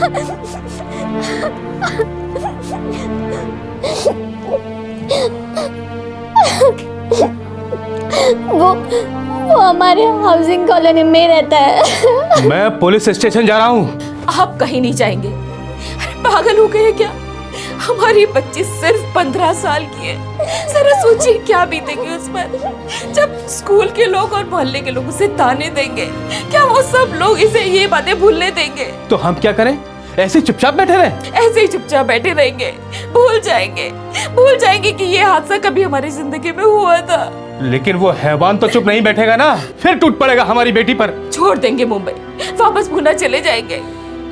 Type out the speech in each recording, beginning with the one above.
वो हमारे housing colony में रहता है। मैं पुलिस स्टेशन जा रहा हूँ। आप कहीं नहीं जाएंगे। अरे पागल हो गए क्या? हमारी बच्ची सिर्फ 15 साल की है। जरा सोचिए क्या बीतेगी उस पर जब स्कूल के लोग और मोहल्ले के लोग उसे ताने देंगे। क्या वो सब लोग इसे ये बातें भूलने देंगे? तो हम क्या करें? ऐसे चुपचाप बैठे रहे? ऐसे ही चुपचाप बैठे रहेंगे। भूल जाएंगे कि ये हादसा कभी हमारी जिंदगी में हुआ था। लेकिन वो हैवान तो चुप नहीं बैठेगा ना, फिर टूट पड़ेगा हमारी बेटी पर। छोड़ देंगे मुंबई, वापस पुणे चले जाएंगे।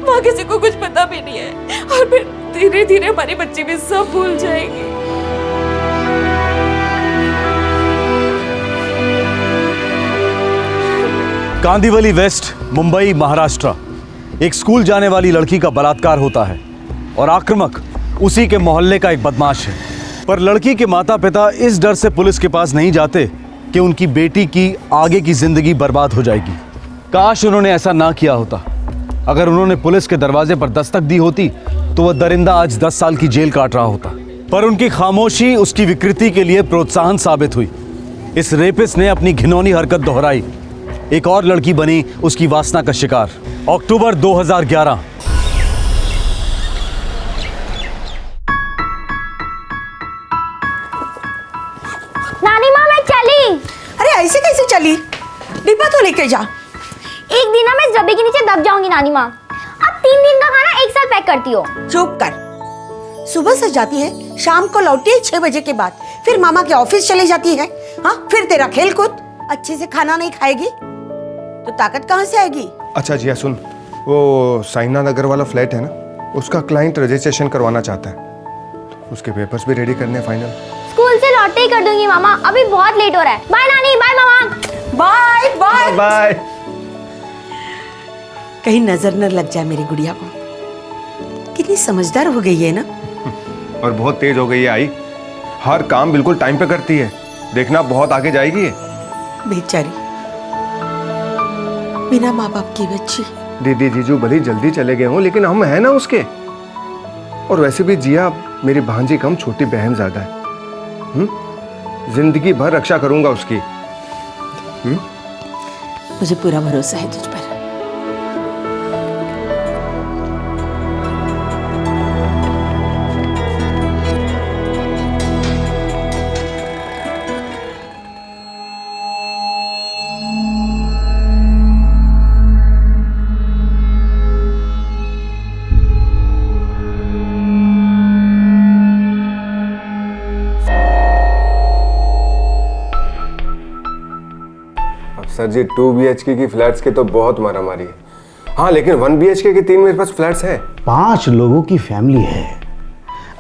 वहाँ किसी को कुछ पता भी नहीं है और फिर धीरे धीरे हमारी बच्ची भी सब भूल जाएगी। कांदिवली वेस्ट, मुंबई, महाराष्ट्र। एक स्कूल जाने वाली लड़की का बलात्कार होता है और आक्रामक उसी के मोहल्ले का एक बदमाश है। पर लड़की के माता पिता इस डर से पुलिस के पास नहीं जाते कि उनकी बेटी की आगे की जिंदगी बर्बाद हो जाएगी। काश उन्होंने ऐसा ना किया होता। अगर उन्होंने पुलिस के दरवाजे पर दस्तक दी होती तो वह दरिंदा आज 10 साल की जेल काट रहा होता। पर उनकी खामोशी उसकी विकृति के लिए प्रोत्साहन साबित हुई। इस रेपिस्ट ने अपनी घिनौनी हरकत दोहराई। एक और लड़की बनी उसकी वासना का शिकार। अक्टूबर 2011। नानी माँ मैं चली। अरे ऐसे कैसे चली? डिब्बा तो लेके जा। एक दिन ना मैं इस डब्बे के नीचे दब जाऊंगी नानी माँ। अब 3 दिन का खाना एक साथ पैक करती हो। चुप कर। सुबह से जाती है, शाम को लौटी है 6 बजे के बाद। फिर मामा के ऑफिस चले जाती है। हाँ, फिर तेरा खेल कूद। अच्छे से खाना नहीं खाएगी तो ताकत कहाँ से आएगी? अच्छा जिया सुन, वो साइना नगर वाला फ्लैट है ना, उसका क्लाइंट रजिस्ट्रेशन करवाना चाहता है। उसके पेपर्स भी रेडी करने फाइनल। स्कूल से लौटते ही कर दूंगी मामा, अभी बहुत लेट हो रहा है। बाय नानी, बाय मामा। Bye bye bye. कहीं नजर न लग जाए मेरी गुड़िया को। कितनी समझदार हो गई है ना। और बहुत तेज हो गई है आई। हर काम बिल्कुल टाइम पे करती है। देखना बहुत आगे जाएगी ये। बेचारी बिना माँ बाप की बच्ची। दीदी जीजू भले जल्दी चले गए हों, लेकिन हम हैं ना उसके। और वैसे भी जिया मेरी भांजी कम, छोटी बहन ज्यादा है। जिंदगी भर रक्षा करूंगा उसकी। मुझे पूरा भरोसा है तुझ पर। सर जी 2 BHK की फ्लैट्स के तो बहुत मारामारी है। हाँ, लेकिन 1 BHK के 3 मेरे पास फ्लैट्स हैं। 5 लोगों की फैमिली है।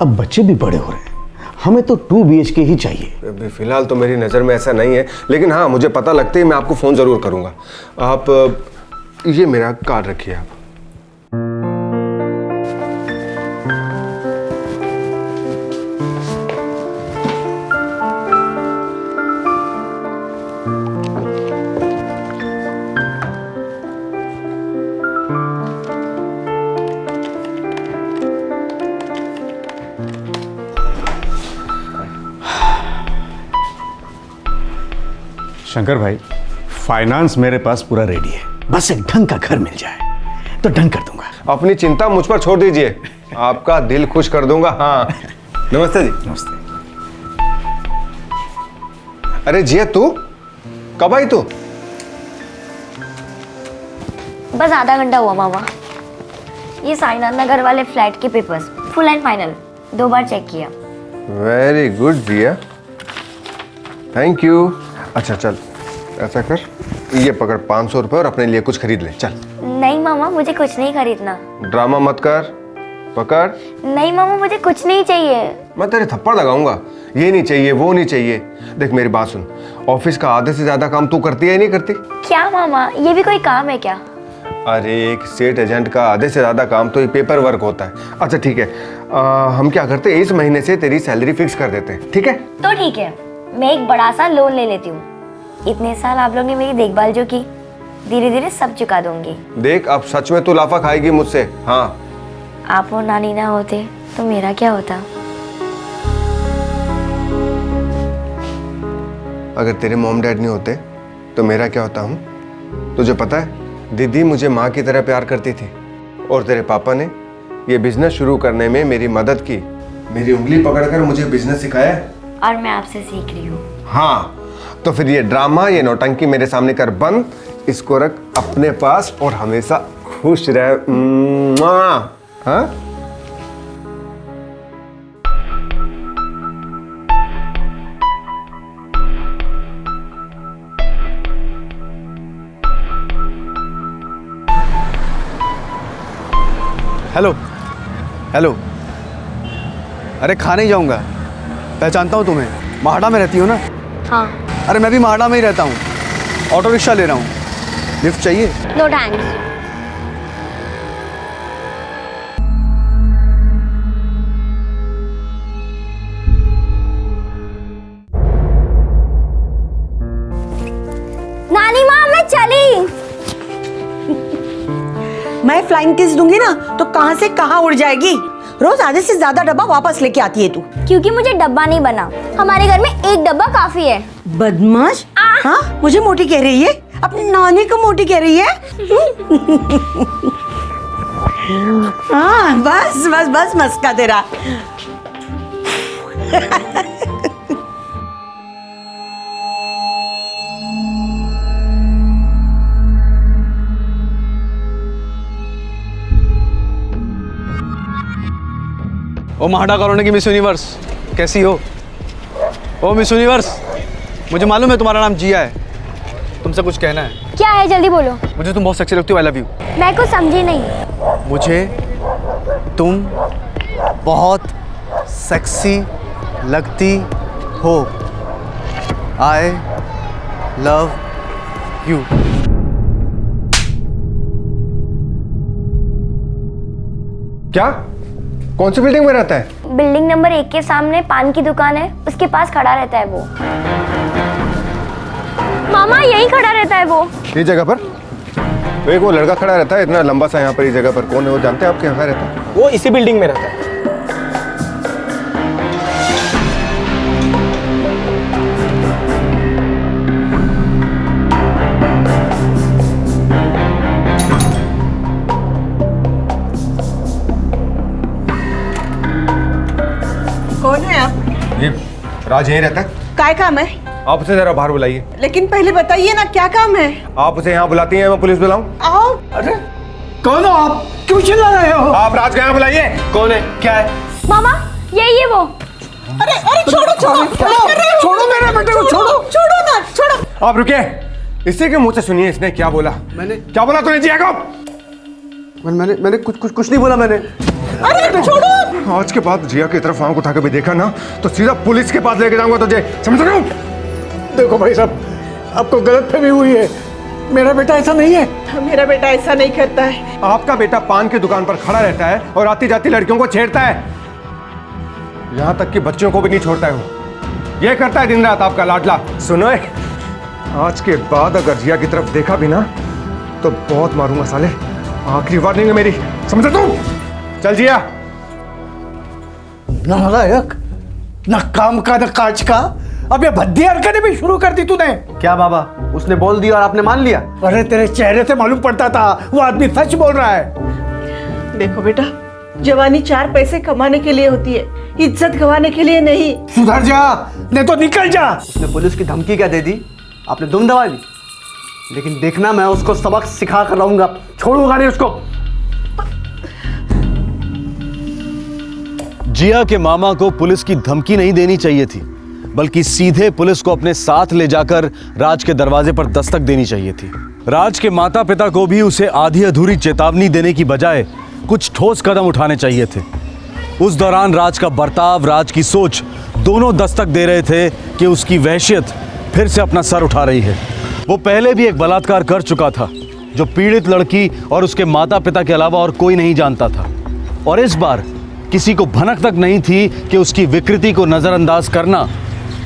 अब बच्चे भी बड़े हो रहे हैं, हमें तो 2 BHK ही चाहिए। अभी फिलहाल तो मेरी नज़र में ऐसा नहीं है, लेकिन हाँ मुझे पता लगते ही मैं आपको फ़ोन ज़रूर करूँगा। आप ये मेरा कार्ड रखिए आप। शंकर भाई, फाइनेंस मेरे पास पूरा रेडी है। बस एक ढंग का घर मिल जाए तो ढंग कर दूंगा। अपनी चिंता मुझ पर छोड़ दीजिए, आपका दिल खुश कर दूंगा। हाँ, नमस्ते जी। नमस्ते। अरे जिया तू कब आई तू? बस आधा घंटा हुआ मामा। ये साईनाथ नगर वाले फ्लैट के पेपर्स फुल एंड फाइनल 2 बार चेक किया। Very good Jiya, thank you. अच्छा चल ऐसा कर, ये पकड़ 500 रुपए और अपने लिए कुछ खरीद ले। चल। नहीं मामा, मुझे कुछ नहीं खरीदना। ड्रामा मत कर, पकड़। नहीं मामा, मुझे कुछ नहीं चाहिए। मैं तेरे थप्पड़ लगाऊंगा। ये नहीं चाहिए, वो नहीं चाहिए। देख मेरी बात सुन, ऑफिस का आधे से ज्यादा काम तू करती है नहीं करती? क्या मामा, ये भी कोई काम है क्या? अरे एक स्टेट एजेंट का आधे से ज्यादा काम तो ये पेपर वर्क होता है। अच्छा ठीक है, हम क्या करते हैं, इस महीने से तेरी सैलरी फिक्स कर देते हैं, ठीक है? तो ठीक है, मैं एक बड़ा सा लोन ले लेती हूँ। इतने साल आप लोग ने मेरी देखभाल जो की, धीरे धीरे सब चुका दूंगी। देख अब सच में तू लाफा खाएगी मुझसे। हाँ, आप और नानी ना होते तो मेरा क्या होता? अगर तेरे मॉम डैड नहीं होते तो मेरा क्या होता हूँ? तुझे पता है दीदी मुझे माँ की तरह प्यार करती थी और तेरे पापा ने ये बिजनेस शुरू करने में मेरी मदद की, मेरी उंगली पकड़कर मुझे बिजनेस सिखाया। और मैं आपसे सीख रही हूँ। हाँ, तो फिर ये ड्रामा, ये नौटंकी मेरे सामने कर बंद, इसको रख अपने पास और हमेशा खुश रह। हाँ? Hello hello. अरे खाने ही जाऊंगा, पहचानता हूँ तुम्हें, माहड़ा में रहती हो ना? हाँ। अरे मैं भी माहड़ा में ही रहता हूँ, ऑटो रिक्शा ले रहा हूँ, लिफ्ट चाहिए? No thanks. नानी माँ मैं चली। मैं फ्लाइंग किस दूंगी ना तो कहां से कहां उड़ जाएगी। रोज आधे से ज्यादा डब्बा वापस लेके आती है तू। क्योंकि मुझे डब्बा नहीं बना, हमारे घर में एक डब्बा काफी है। बदमाश। हाँ, मुझे मोटी कह रही है, अपनी नानी को मोटी कह रही है। हाँ, बस बस बस मस्का तेरा। ओ माहड़ा कॉलोनी की मिस यूनिवर्स, कैसी हो? ओ मिस यूनिवर्स, मुझे मालूम है तुम्हारा नाम जिया है, तुमसे कुछ कहना है। क्या है, जल्दी बोलो। मुझे तुम बहुत सेक्सी लगती हो, आई लव यू। मैं कुछ समझी नहीं। मुझे तुम बहुत सेक्सी लगती हो, आई लव यू। क्या? कौन सी बिल्डिंग में रहता है? बिल्डिंग नंबर 1 के सामने पान की दुकान है, उसके पास खड़ा रहता है वो। मामा यही खड़ा रहता है वो। ये जगह पर? तो एक वो लड़का खड़ा रहता है इतना लंबा सा यहाँ पर, इस जगह पर कौन है वो जानते हैं आपके? यहाँ रहता है वो इसी बिल्डिंग में रहता है। कौन है आप? ये राज यहीं रहता है। काय काम है? आप उसे जरा बाहर बुलाइए। लेकिन पहले बताइए ना क्या काम है? आप उसे यहाँ बुलाती हैं, मैं पुलिस बुलाऊं? आओ। अरे कौन हो आप? क्यों चिल्ला रहे हो? आप राज को यहाँ बुलाइए। कौन है? क्या है? मामा यही है वो। अरे अरे छोड़ो छोड़ो छोड़ो मेरे बेटे को, छोड़ो। छोड़ो ना, छोड़ो। आप रुकिए, इसी के मुंह से सुनिए इसने क्या बोला। मैंने क्या बोला तूने जिया को? मैंने कुछ नहीं बोला मैंने। अरे छोड़ो। आज के बाद जिया की तरफ आंख उठा के भी देखा ना तो सीधा पुलिस के पास लेके जाऊंगा तुझे, समझ रहे हो? देखो भाई साहब, आपको गलतफहमी हुई है, मेरा बेटा ऐसा नहीं है। मेरा बेटा ऐसा नहीं करता है। आपका बेटा पान की दुकान पर खड़ा रहता है और आती जाती लड़कियों को छेड़ता है, यहाँ तक कि बच्चों को भी नहीं छोड़ता है वो। ये करता है दिन रात आपका लाडला। सुनो, आज के बाद अगर जिया की तरफ देखा भी ना तो बहुत मारूंगा साले, आखिरी वार्निंग है मेरी, समझ तू? चल जिया। नालायक, न काम का न काज का, अब ये भद्दी हरकतें भी शुरू कर दी तूने। क्या बाबा, उसने बोल दिया और आपने मान लिया? अरे तेरे चेहरे से मालूम पड़ता था वो आदमी सच बोल रहा है। देखो बेटा, जवानी 4 पैसे कमाने के लिए होती है, इज्जत गंवाने के लिए नहीं। सुधर जा, नहीं तो निकल जा। उसने पुलिस की धमकी क्या दे दी, आपने दुम दबा दी, लेकिन देखना मैं उसको सबक सिखा कर रहूंगा, छोड़ूंगा नहीं उसको। जिया के मामा को पुलिस की धमकी नहीं देनी चाहिए थी, बल्कि सीधे पुलिस को अपने साथ ले जाकर राज के दरवाजे पर दस्तक देनी चाहिए थी। राज के माता पिता को भी उसे आधी अधूरी चेतावनी देने की बजाय कुछ ठोस कदम उठाने चाहिए थे। उस दौरान राज का बर्ताव, राज की सोच दोनों दस्तक दे रहे थे कि उसकी वहशियत फिर से अपना सर उठा रही है। वो पहले भी एक बलात्कार कर चुका था जो पीड़ित लड़की और उसके माता पिता के अलावा और कोई नहीं जानता था, और इस बार किसी को भनक तक नहीं थी कि उसकी विकृति को नजरअंदाज करना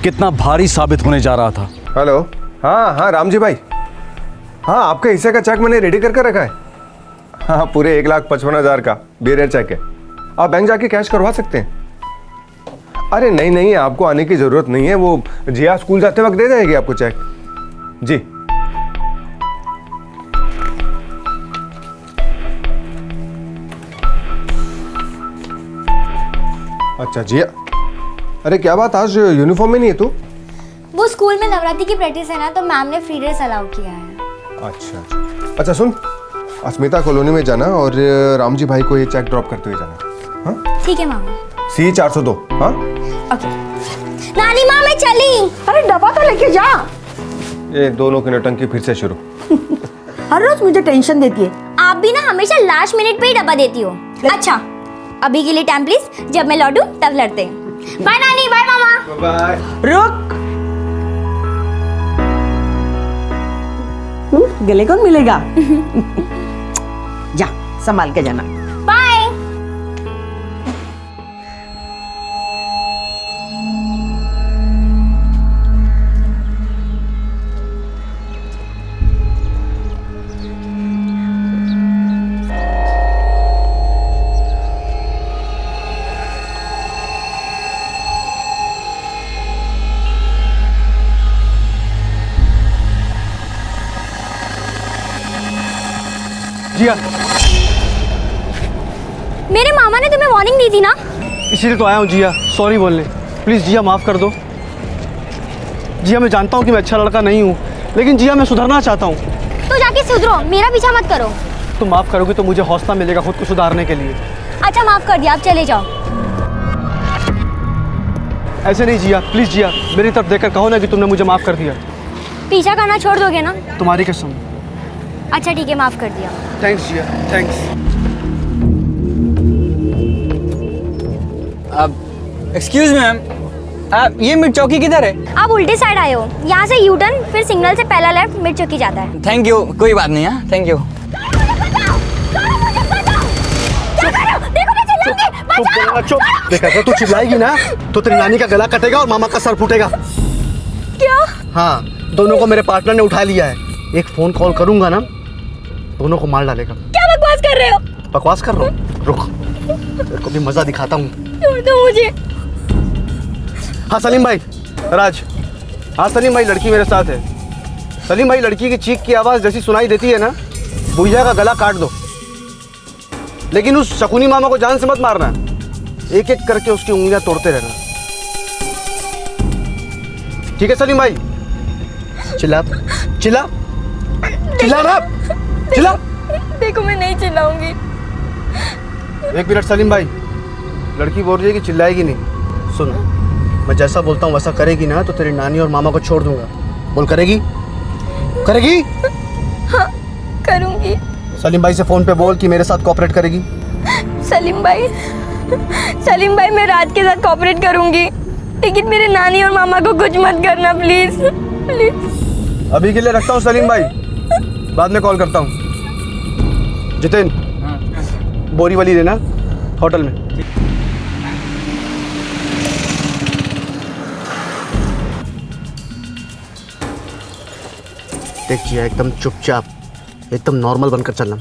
कितना भारी साबित होने जा रहा था। हेलो, हाँ हाँ राम जी भाई, हाँ आपके हिस्से का चेक मैंने रेडी करके रखा है। हाँ पूरे 1,55,000 का बेरियर चेक है। आप बैंक जाके कैश करवा सकते हैं। अरे नहीं नहीं, आपको आने की जरूरत नहीं है, वो जिया स्कूल जाते वक्त दे देगी आपको चेक। जी अच्छा जिया, अरे क्या बात, आज यूनिफॉर्म में नहीं है तू? वो स्कूल में नवरात्रि की प्रैक्टिस है ना, तो मैम ने फ्री ड्रेस अलाउ किया है। अच्छा अच्छा अच्छा, सुन, अस्मिता कॉलोनी में जाना और रामजी भाई को ये चेक ड्रॉप करते हुए जाना। हाँ ठीक है मामा। सी 402। हाँ ओके। नानी माँ मैं चली। अरे डब्बा तो लेके जा। ये दोनों की नौटंकी फिर से शुरू। हर रोज मुझे टेंशन देती है। आप भी ना हमेशा लास्ट मिनट पे ही डब्बा देती हो। अच्छा अभी के लिए टाइम प्लीज, जब मैं लौटूं तब लड़ते हैं। बाय नानी, बाय मामा। बाय। रुक, गले कौन मिलेगा? जा संभाल के जाना। बाय। जिया, मेरे मामा ने तुम्हें वार्निंग दी थी ना। इसीलिए तो आया हूँ जिया, सॉरी बोलने। प्लीज़ जिया माफ़ कर दो। जिया मैं जानता हूँ कि मैं अच्छा लड़का नहीं हूँ, लेकिन जिया मैं सुधरना चाहता हूँ। तो जाके सुधरो, मेरा पीछा मत करो। तुम माफ़ करोगे तो मुझे हौसला मिलेगा खुद को सुधारने के लिए। अच्छा माफ कर दिया, आप चले जाओ। ऐसे नहीं जिया, प्लीज़ जिया, मेरी तरफ देखकर कहो ना कि तुमने मुझे माफ़ कर दिया। पीछा करना छोड़ दोगे ना? तुम्हारी कसम। अच्छा ठीक है, माफ कर दिया। थैंक्स जिया, थैंक्स। एक्सक्यूज मैम, ये मिर्च चौकी किधर है? आप उल्टे साइड आए हो, यहाँ से यू टर्न, फिर सिग्नल से पहला लेफ्ट, मिर्च चौकी जाता है। थैंक यू, कोई बात नहीं है, थैंक यू। चुप, देखा तो तू चिल्लाएगी ना तो तेरी नानी का गला कटेगा और मामा का सर फूटेगा। क्या? हाँ, दोनों को मेरे पार्टनर ने उठा लिया है। एक फोन कॉल करूंगा ना, दोनों को मार डालेगा। क्या बकवास कर रहे हो? बकवास कर रहा हूँ? रुक, तेरे को भी मजा दिखाता हूँ। छोड़ दो मुझे। हाँ सलीम भाई, राज। हाँ सलीम भाई, लड़की मेरे साथ है। सलीम भाई, लड़की की चीख की आवाज़ जैसी सुनाई देती है ना, भुइया का गला काट दो। लेकिन उस शकुनी मामा को जान से मत मारना, एक एक करके उसकी उंगलियां तोड़ते रहना। ठीक है सलीम भाई? चिल्ला चिल्ला चिल्ला ना, चिल्ला। देखो मैं नहीं चिल्लाऊंगी। एक मिनट सलीम भाई, लड़की बोल रही है कि चिल्लाएगी नहीं। सुन, मैं जैसा बोलता हूँ वैसा करेगी ना तो तेरी नानी और मामा को छोड़ दूंगा। बोल, करेगी? करेगी? हाँ करूंगी। सलीम भाई से फोन पे बोल कि मेरे साथ कोऑपरेट करेगी। सलीम भाई, सलीम भाई मैं राज के साथ कोऑपरेट करूंगी, लेकिन मेरे नानी और मामा को कुछ मत करना प्लीज, प्लीज। अभी के लिए रखता हूँ सलीम भाई, बाद में कॉल करता हूँ। जितेन, बोरी वाली देना होटल में। देख जिया, एकदम चुपचाप, एकदम नॉर्मल बनकर चलना।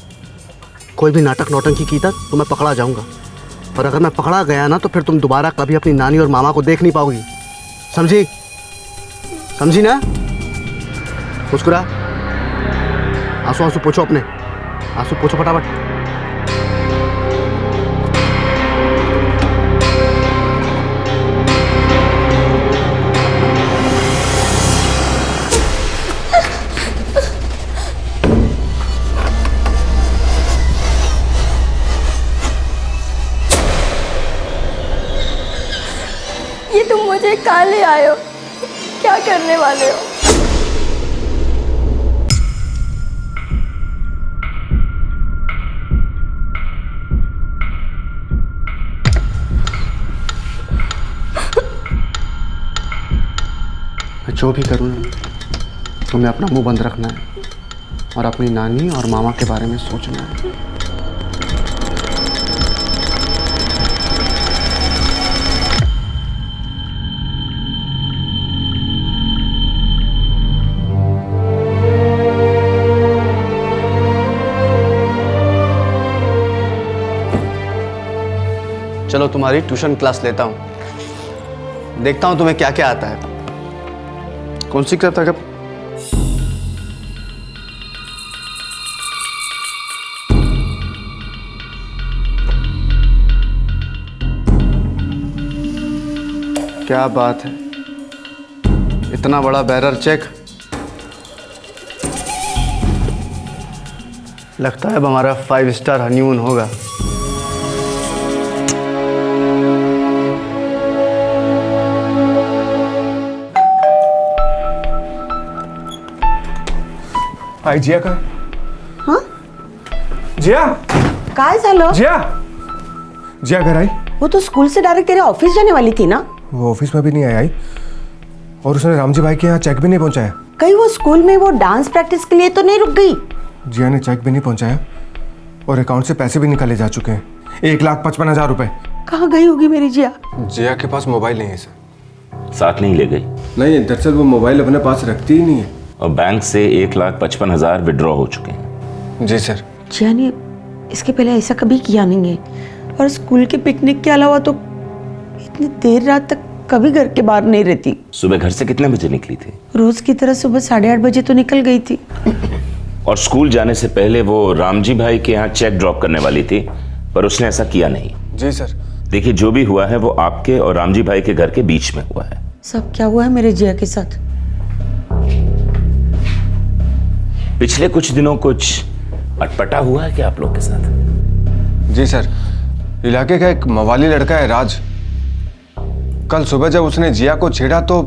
कोई भी नाटक नौटंकी की था तो मैं पकड़ा जाऊंगा, और अगर मैं पकड़ा गया ना तो फिर तुम दोबारा कभी अपनी नानी और मामा को देख नहीं पाओगी। समझी? समझी ना? मुस्कुरा, आंसू आंसू पोछो अपने, आंसू पोछो फटाफट। ये तुम मुझे कहाँ ले आए हो? क्या करने वाले हो? मैं जो भी करूँ ना, तुम्हें अपना मुंह बंद रखना है और अपनी नानी और मामा के बारे में सोचना है। चलो तुम्हारी ट्यूशन क्लास लेता हूँ, देखता हूँ तुम्हें क्या क्या आता है। कौन सी किताब था? क्या बात है, इतना बड़ा बैरर चेक। लगता है अब हमारा 5 स्टार हनीमून होगा। आई जिया का? हाँ? जिया? काय झालं? जिया? जिया घर आई? वो तो स्कूल से डायरेक्ट तेरे ऑफिस जाने वाली थी ना? वो ऑफिस में भी नहीं आई और उसने रामजी भाई के यहाँ चेक भी नहीं पहुंचाया। कहीं वो स्कूल में वो डांस प्रैक्टिस के लिए तो नहीं रुक गई? जिया ने चेक भी नहीं पहुंचाया और अकाउंट से पैसे भी निकाले जा चुके हैं, 1,55,000 रुपए। कहाँ गई होगी मेरी जिया? जिया के पास मोबाइल नहीं है सर। साथ नहीं ले गई? नहीं, दरअसल वो मोबाइल अपने पास रखती ही नहीं है। और बैंक से 1,55,000 विड्रॉ हो चुके हैं। जी सर। जिया ने इसके पहले ऐसा कभी किया नहीं है और स्कूल के पिकनिक के अलावा तो इतनी देर रात तक कभी घर के बाहर नहीं रहती। सुबह घर से कितने बजे निकली थी? रोज की तरह सुबह 8:30 बजे तो निकल गई थी। और स्कूल जाने से पहले वो रामजी भाई के यहाँ चेक ड्रॉप करने वाली थी, पर उसने ऐसा किया नहीं। जी सर। देखिए, जो भी हुआ है वो आपके और रामजी भाई के घर के बीच में हुआ है। सब क्या हुआ है मेरे जिया के साथ? पिछले कुछ दिनों कुछ अटपटा हुआ है क्या आप लोग के साथ? जी सर, इलाके का एक मवाली लड़का है राज। कल सुबह जब उसने जिया को छेड़ा तो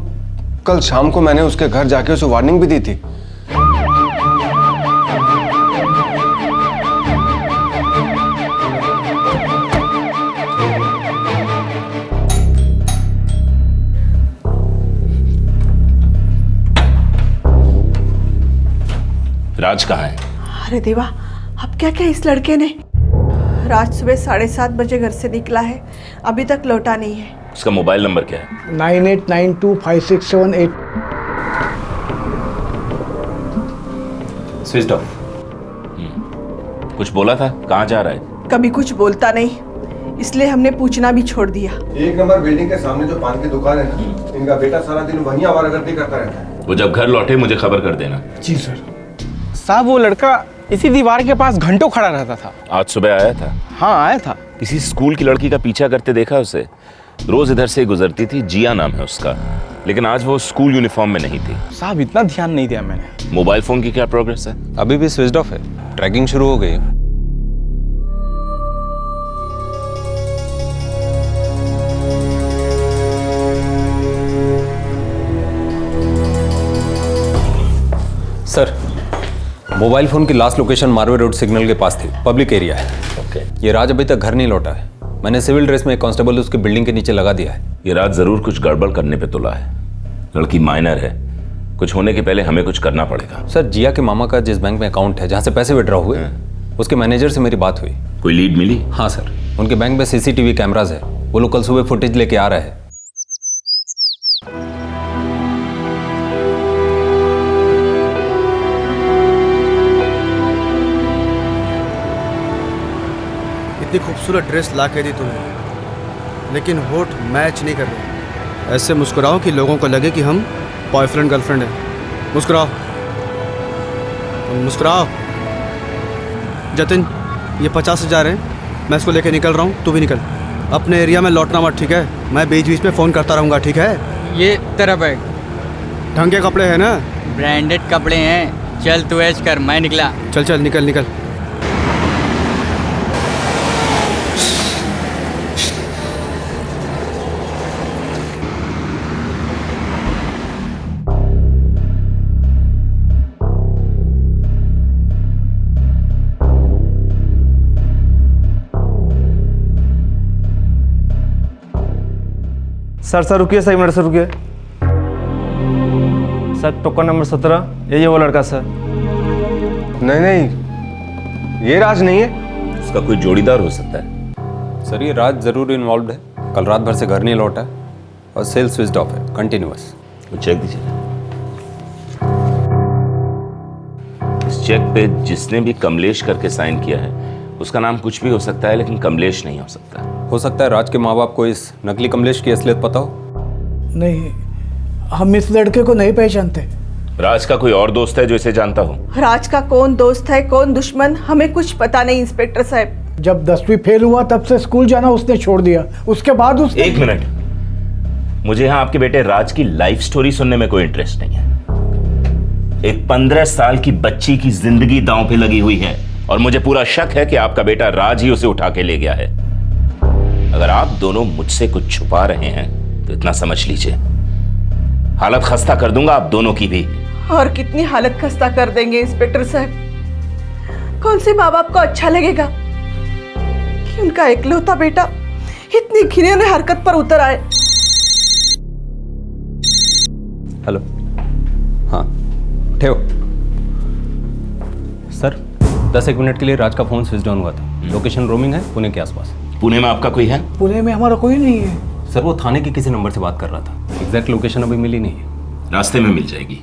कल शाम को मैंने उसके घर जाके उसे वार्निंग भी दी थी। राज कहाँ है? अरे देवा, अब क्या क्या इस लड़के ने। रात सुबह 7:30 बजे घर से निकला है, अभी तक लौटा नहीं है। उसका मोबाइल नंबर क्या है? 98925678। Switch off. कुछ बोला था? कहाँ जा रहा है? कभी कुछ बोलता नहीं, इसलिए हमने पूछना भी छोड़ दिया। 1 नंबर बिल्डिंग के सामने जो पान की दुकान है ना, इनका बेटा सारा दिन वहीं आवारागर्दी करता रहता है। वो जब घर लौटे मुझे खबर कर देना। जी सर। साहब वो लड़का इसी दीवार के पास घंटों खड़ा रहता था। आज सुबह आया था? हाँ आया था। किसी स्कूल की लड़की का पीछा करते देखा उसे? रोज इधर से गुजरती थी, जिया नाम है उसका, लेकिन आज वो स्कूल यूनिफॉर्म में नहीं थी। साहब इतना ध्यान नहीं दिया मैंने। मोबाइल फोन की क्या प्रोग्रेस है? अभी भी स्विच ऑफ है, ट्रैकिंग शुरू हो गई। सर, मोबाइल फोन की last location Marve road signal के पास थी, पब्लिक एरिया है। ओके। ये राज अभी तक घर नहीं लौटा है। मैंने सिविल ड्रेस में एक कांस्टेबल उसकी बिल्डिंग के नीचे लगा दिया है। ये राज जरूर कुछ गड़बड़ करने पे तुला है। लड़की माइनर है, कुछ होने के पहले हमें कुछ करना पड़ेगा। सर, जिया के मामा का जिस बैंक में अकाउंट है, जहाँ से पैसे विड्रॉ हुए, उसके मैनेजर से मेरी बात हुई। कोई लीड मिली? हाँ सर, उनके बैंक में सीसीटीवी कैमराज है। वो लोग कल सुबह फुटेज लेके आ रहे हैं। इतनी खूबसूरत ड्रेस ला के दी तुम्हें, लेकिन होठ मैच नहीं कर रहे। ऐसे मुस्कुराओ कि लोगों को लगे कि हम बॉयफ्रेंड गर्लफ्रेंड हैं। मुस्कुराओ, मुस्कुराओ। जतिन, ये 50,000 है, मैं इसको लेके निकल रहा हूँ, तू भी निकल। अपने एरिया में लौटना मत, ठीक है? मैं बीच बीच में फ़ोन करता रहूँगा, ठीक है? ये तेरा बैग। ढंग के कपड़े हैं ना? ब्रांडेड कपड़े हैं। चल तू ऐश कर, मैं निकला। चल चल, निकल निकल। सर रुकिए, सर 1 मिनट सर, रुकिए सर। टोकन नंबर 17, ये वो लड़का सर। नहीं नहीं, ये राज नहीं है। उसका कोई जोड़ीदार हो सकता है। सर, ये राज जरूर इन्वॉल्व है। कल रात भर से घर नहीं लौटा है और सेल स्विच ऑफ है, कंटिन्यूअस। चेक दीजिए। इस चेक पे जिसने भी कमलेश करके साइन किया है उसका नाम कुछ भी हो सकता है, लेकिन कमलेश नहीं हो सकता। हो सकता है राज के माँ बाप को इस नकली कमलेश की असलियत पता हो। नहीं, हम इस लड़के को नहीं पहचानते। राज का कोई और दोस्त है जो इसे जानता हो? राज का कौन दोस्त है कौन दुश्मन हमें कुछ पता नहीं इंस्पेक्टर साहब। जब 10वीं फेल हुआ तब से स्कूल जाना उसने छोड़ दिया। उसके बाद उसने... एक मिनट, मुझे यहाँ आपके बेटे राज की लाइफ स्टोरी सुनने में कोई इंटरेस्ट नहीं है। एक 15 साल की बच्ची की जिंदगी दांव पे लगी हुई है और मुझे पूरा शक है कि आपका बेटा राज ही उसे उठा के ले गया है। अगर आप दोनों मुझसे कुछ छुपा रहे हैं तो इतना समझ लीजिए, हालत खस्ता कर दूंगा आप दोनों की भी। और कितनी हालत खस्ता कर देंगे इंस्पेक्टर साहब। कौन से माँ बाप को अच्छा लगेगा कि उनका इकलौता बेटा इतनी घिनौनी हरकत पर उतर आए। हेलो, हाँ ठेव सर। 10-1 मिनट के लिए राज का फोन स्विच ऑन हुआ था। लोकेशन रोमिंग है पुणे के आसपास। पुणे में आपका कोई है? पुणे में हमारा कोई नहीं है सर। वो थाने के किसी नंबर से बात कर रहा था। एग्जैक्ट लोकेशन अभी मिली नहीं है। रास्ते में मिल जाएगी।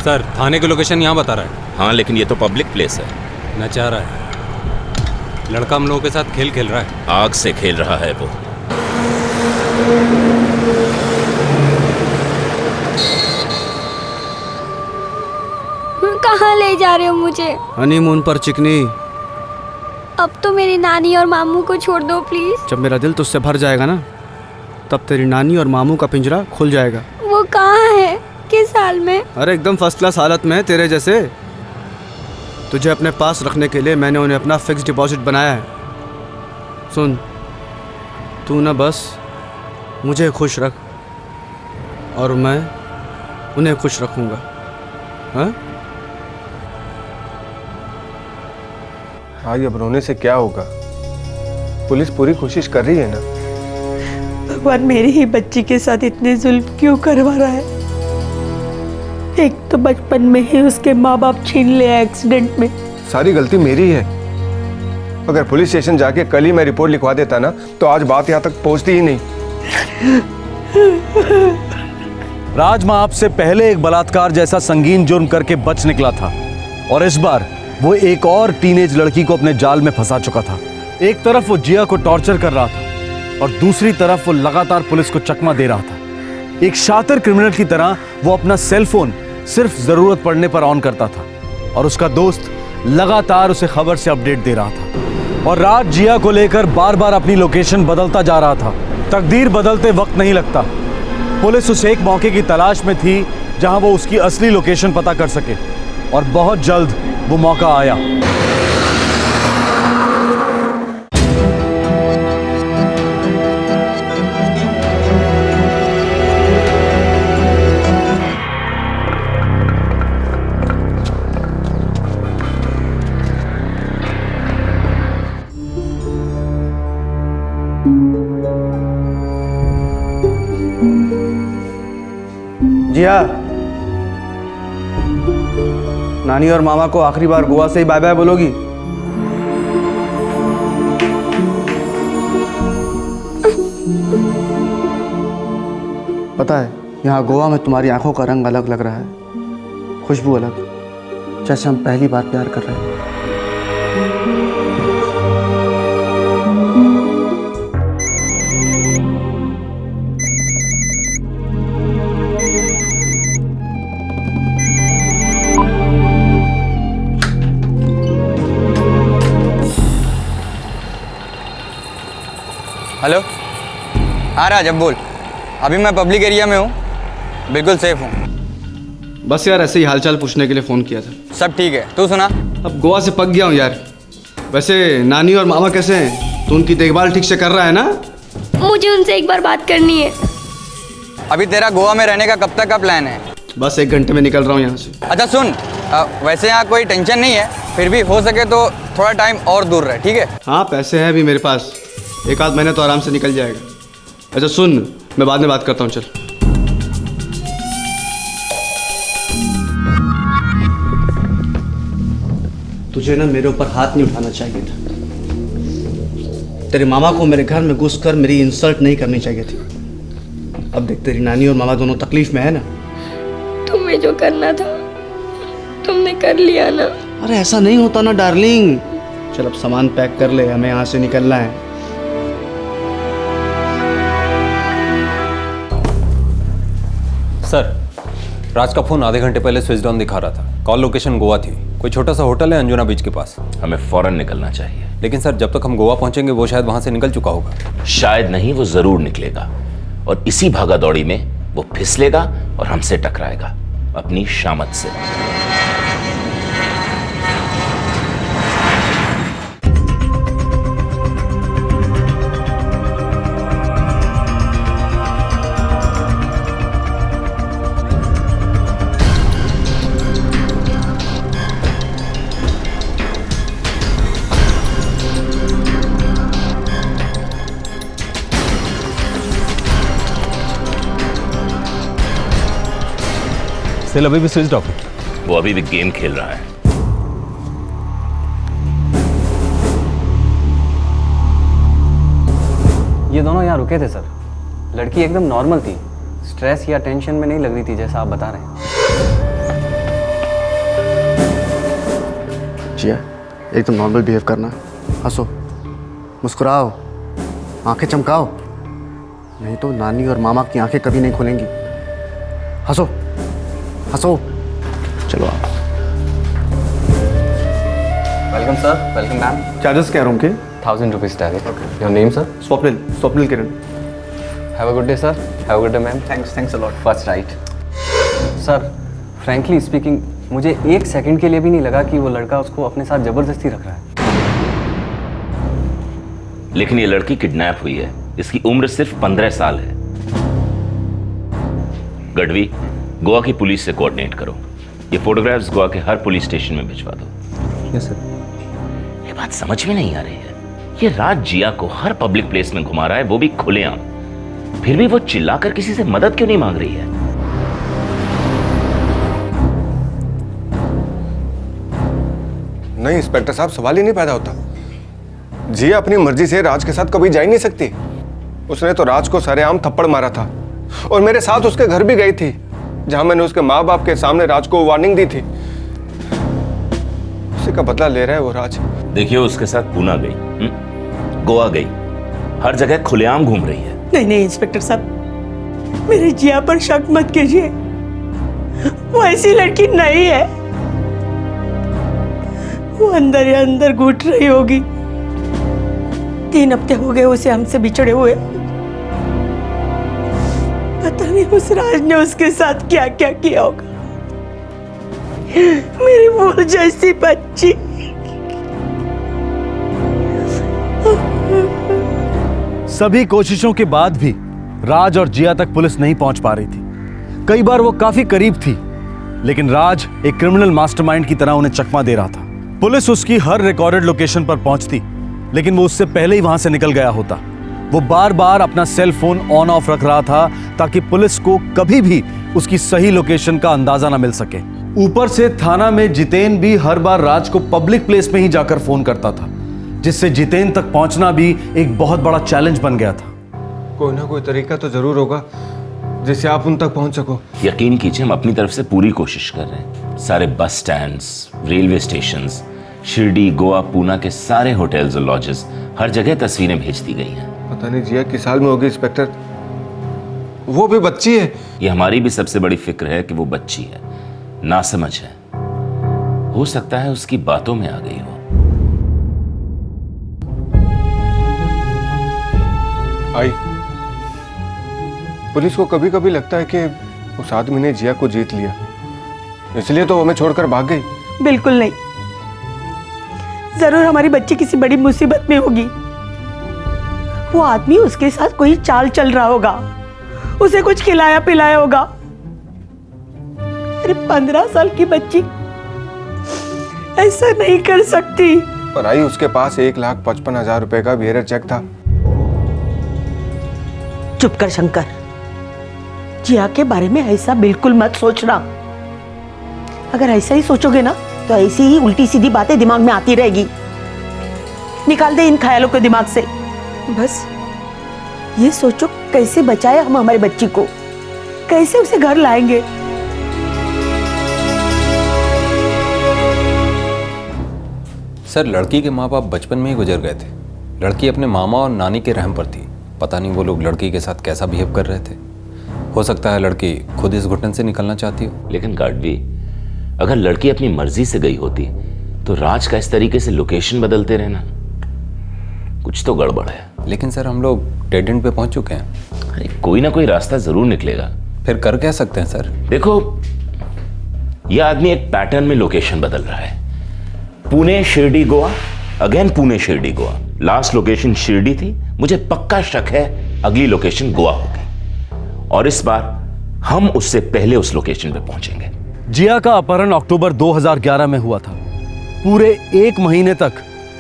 सर थाने की लोकेशन यहाँ बता रहा है। हाँ, लेकिन ये तो पब्लिक प्लेस है। नचा रहा है। लड़का हम लोगों के साथ खेल खेल रहा है। आग से खेल रहा है वो। कहाँ ले जा रहे हो मुझे? हनीमून पर चिकनी। अब तो मेरी नानी और मामू को छोड़ दो प्लीज। जब मेरा दिल तुझसे भर जाएगा ना, तब तेरी नानी और मामू का पिंजरा खुल जाएगा। वो कहाँ है? किस हाल में? अरे एकदम फर्स्ट क्लास हालत में, तेरे जैसे। तुझे अपने पास रखने के लिए मैंने उन्हें अपना फिक्स डिपॉजिट बनाया है। सुन, तू ना बस मुझे खुश रख और मैं उन्हें खुश रखूंगा। हाँ? भाई, अब रोने से क्या होगा? पुलिस पूरी कोशिश कर रही है ना। भगवान मेरी ही बच्ची के साथ इतने जुल्म क्यों करवा रहा है? एक तो बचपन में ही उसके माँ बाप छीन ले एक्सीडेंट में। सारी गलती मेरी है। अगर पुलिस स्टेशन जाके कल ही मैं रिपोर्ट लिखवा देता ना, तो आज बात यहाँ तक पहुँचती ही नहीं। राज माँ आपसे पहले एक बलात्कार जैसा संगीन जुर्म करके बच निकला था और इस बार वो एक और टीनेज लड़की को अपने जाल में फंसा चुका था। एक तरफ वो जिया को टॉर्चर कर रहा था और दूसरी तरफ वो लगातार पुलिस को चकमा दे रहा था। एक शातिर क्रिमिनल की तरह वो अपना सेल फोन सिर्फ जरूरत पड़ने पर ऑन करता था और उसका दोस्त लगातार उसे खबर से अपडेट दे रहा था। और राज जिया को लेकर बार बार अपनी लोकेशन बदलता जा रहा था। तकदीर बदलते वक्त नहीं लगता। पुलिस उस एक मौके की तलाश में थी जहां वो उसकी असली लोकेशन पता कर सके और बहुत जल्द वो मौका आया। जिया, नानी और मामा को आखिरी बार गोवा से ही बाय बाय बोलोगी? पता है, यहाँ गोवा में तुम्हारी आंखों का रंग अलग लग रहा है, खुशबू अलग, जैसे हम पहली बार प्यार कर रहे हैं। हेलो, हाँ राज, अब बोल। अभी मैं पब्लिक एरिया में हूँ, बिल्कुल सेफ हूँ। बस यार ऐसे ही हालचाल पूछने के लिए फ़ोन किया था। सब ठीक है, तू सुना? अब गोवा से पक गया हूँ यार। वैसे नानी और मामा कैसे हैं? तो उनकी देखभाल ठीक से कर रहा है ना? मुझे उनसे एक बार बात करनी है। अभी तेरा गोवा में रहने का कब तक का प्लान है? बस 1 घंटे में निकल रहा हूँ यहाँ से। अच्छा सुन, वैसे यहाँ कोई टेंशन नहीं है, फिर भी हो सके तो थोड़ा टाइम और दूर रहे, ठीक है? हाँ, पैसे हैं अभी मेरे पास, 1 आध महीने तो आराम से निकल जाएगा। अच्छा सुन, मैं बाद में बात करता हूँ, चल। तुझे ना मेरे ऊपर हाथ नहीं उठाना चाहिए था। तेरे मामा को मेरे घर में घुसकर मेरी इंसल्ट नहीं करनी चाहिए थी। अब देख तेरी नानी और मामा दोनों तकलीफ में है ना। तुम्हें जो करना था तुमने कर लिया ना। अरे ऐसा नहीं होता ना डार्लिंग। चल अब सामान पैक कर ले, हमें यहाँ से निकलना है। सर, राज का फोन आधे घंटे पहले स्विच डाउन दिखा रहा था। कॉल लोकेशन गोवा थी। कोई छोटा सा होटल है अंजुना बीच के पास। हमें फौरन निकलना चाहिए। लेकिन सर, जब तक हम गोवा पहुंचेंगे वो शायद वहां से निकल चुका होगा। शायद नहीं, वो जरूर निकलेगा और इसी भागा दौड़ी में वो फिसलेगा और हमसे टकराएगा अपनी शामत से। सेल अभी भी स्विच ऑफ है। वो अभी भी गेम खेल रहा है। ये दोनों यहाँ रुके थे सर। लड़की एकदम नॉर्मल थी, स्ट्रेस या टेंशन में नहीं लग रही थी जैसा आप बता रहे हैं। जिया, एकदम नॉर्मल बिहेव करना। हंसो, मुस्कुराओ, आंखें चमकाओ, नहीं तो नानी और मामा की आंखें कभी नहीं खुलेंगी। हंसो हंसो। चलो आप। Welcome sir, welcome ma'am. Charges क्या रूम के? 1000 rupees direct. Your name sir? Swapnil Kiran. Have a good day sir. Have a good day ma'am. Thanks a lot. First right. Sir, frankly speaking मुझे एक सेकंड के लिए भी नहीं लगा कि वो लड़का उसको अपने साथ जबरदस्ती रख रहा है। लेकिन ये लड़की किडनैप हुई है। इसकी उम्र सिर्फ 15 साल है। गढ़वी, गोवा की पुलिस से कोऑर्डिनेट करो। ये फोटोग्राफ्स गोवा के हर पुलिस स्टेशन में भिजवा दो। Yes sir. ये बात समझ में नहीं आ रही है। ये राज जिया को हर पब्लिक प्लेस में घुमा रहा है, वो भी खुलेआम। फिर भी वो चिल्लाकर किसी से मदद क्यों नहीं मांग रही है? नहीं इंस्पेक्टर साहब, सवाल ही नहीं पैदा होता। जिया अपनी मर्जी से राज के साथ कभी जा ही नहीं सकती। उसने तो राज को सरेआम थप्पड़ मारा था और मेरे साथ उसके घर भी गई थी, जहां मैंने उसके माँ बाप के सामने राज को वार्निंग दी थी। उसी का बदला ले रहा है वो राज। देखिए, उसके साथ पूना गई, गोवा गई, हर जगह खुलेआम घूम रही है। नहीं इंस्पेक्टर साहब, मेरी जिया पर शक मत कीजिए। वो ऐसी लड़की नहीं है। वो अंदर ही अंदर घुट रही होगी। 3 हफ्ते हो गए उसे हमसे बिछड़े हुए। पता नहीं उस राज ने उसके साथ क्या क्या किया होगा। मेरी फूल जैसी बच्ची। सभी कोशिशों के बाद भी राज और जिया तक पुलिस नहीं पहुंच पा रही थी। कई बार वो काफी करीब थी, लेकिन राज एक क्रिमिनल मास्टरमाइंड की तरह उन्हें चकमा दे रहा था। पुलिस उसकी हर रिकॉर्डेड लोकेशन पर पहुंचती, लेकिन वो उससे पहले ही वहां से निकल गया होता। वो बार बार अपना सेल फोन ऑन ऑफ रख रहा था ताकि पुलिस को कभी भी उसकी सही लोकेशन का अंदाजा ना मिल सके। ऊपर से थाना में जितेन भी हर बार राज को पब्लिक प्लेस में ही जाकर फोन करता था, जिससे जितेन तक पहुंचना भी एक बहुत बड़ा चैलेंज बन गया था। कोई ना कोई तरीका तो जरूर होगा जिससे आप उन तक पहुंच सको। यकीन कीजिए, हम अपनी तरफ से पूरी कोशिश कर रहे हैं। सारे बस stands, railway stations, Shirdi, Goa, Poona के सारे होटल्स और लॉजेस, हर जगह तस्वीरें भेज दी गई हैं। पता नहीं जिया किस हाल में होगी इंस्पेक्टर। वो भी बच्ची है। ये हमारी भी सबसे बड़ी फिक्र है कि वो बच्ची है, नासमझ है। हो सकता है उसकी बातों में आ गई हो। आई, पुलिस को कभी कभी लगता है कि उस आदमी ने जिया को जीत लिया, इसलिए तो हमें छोड़कर भाग गई। बिल्कुल नहीं। जरूर हमारी बच्ची किसी बड़ी मुसीबत में होगी। वो आदमी उसके साथ कोई चाल चल रहा होगा, उसे कुछ खिलाया पिलाया होगा। अरे 15 साल की बच्ची ऐसा नहीं कर सकती। पर आई, उसके पास 1,55,000 रुपए का बिहेवियर चेक था। चुप कर शंकर, जिया के बारे में ऐसा बिल्कुल मत सोचना। अगर ऐसा ही सोचोगे ना तो ऐसी ही उल्टी सीधी बातें दिमाग में आती रहेगी। निकाल दे इन ख्यालों को दिमाग से। बस ये सोचो कैसे बचाए हम हमारे बच्ची को, कैसे उसे घर लाएंगे। सर, लड़की के माँ बाप बचपन में ही गुजर गए थे। लड़की अपने मामा और नानी के रहम पर थी। पता नहीं वो लोग लड़की के साथ कैसा बिहेव कर रहे थे। हो सकता है लड़की खुद इस घुटन से निकलना चाहती हो। लेकिन गार्डवी, अगर लड़की अपनी मर्जी से गई होती तो राज का इस तरीके से लोकेशन बदलते रहना, कुछ तो गड़बड़ है। लेकिन सर, हम लोग डेड एंड पे पहुंच चुके हैं। अरे कोई ना कोई रास्ता जरूर निकलेगा। फिर कर क्या सकते हैं सर? देखो, यह आदमी एक पैटर्न में लोकेशन बदल रहा है। Pune Shirdi Goa, again Pune Shirdi Goa. Last location Shirdi थी, मुझे पक्का शक है अगली लोकेशन गोवा होगी, और इस बार हम उससे पहले उस लोकेशन पे पहुंचेंगे। जिया का अपहरण अक्टूबर 2011 में हुआ था। पूरे 1 महीने तक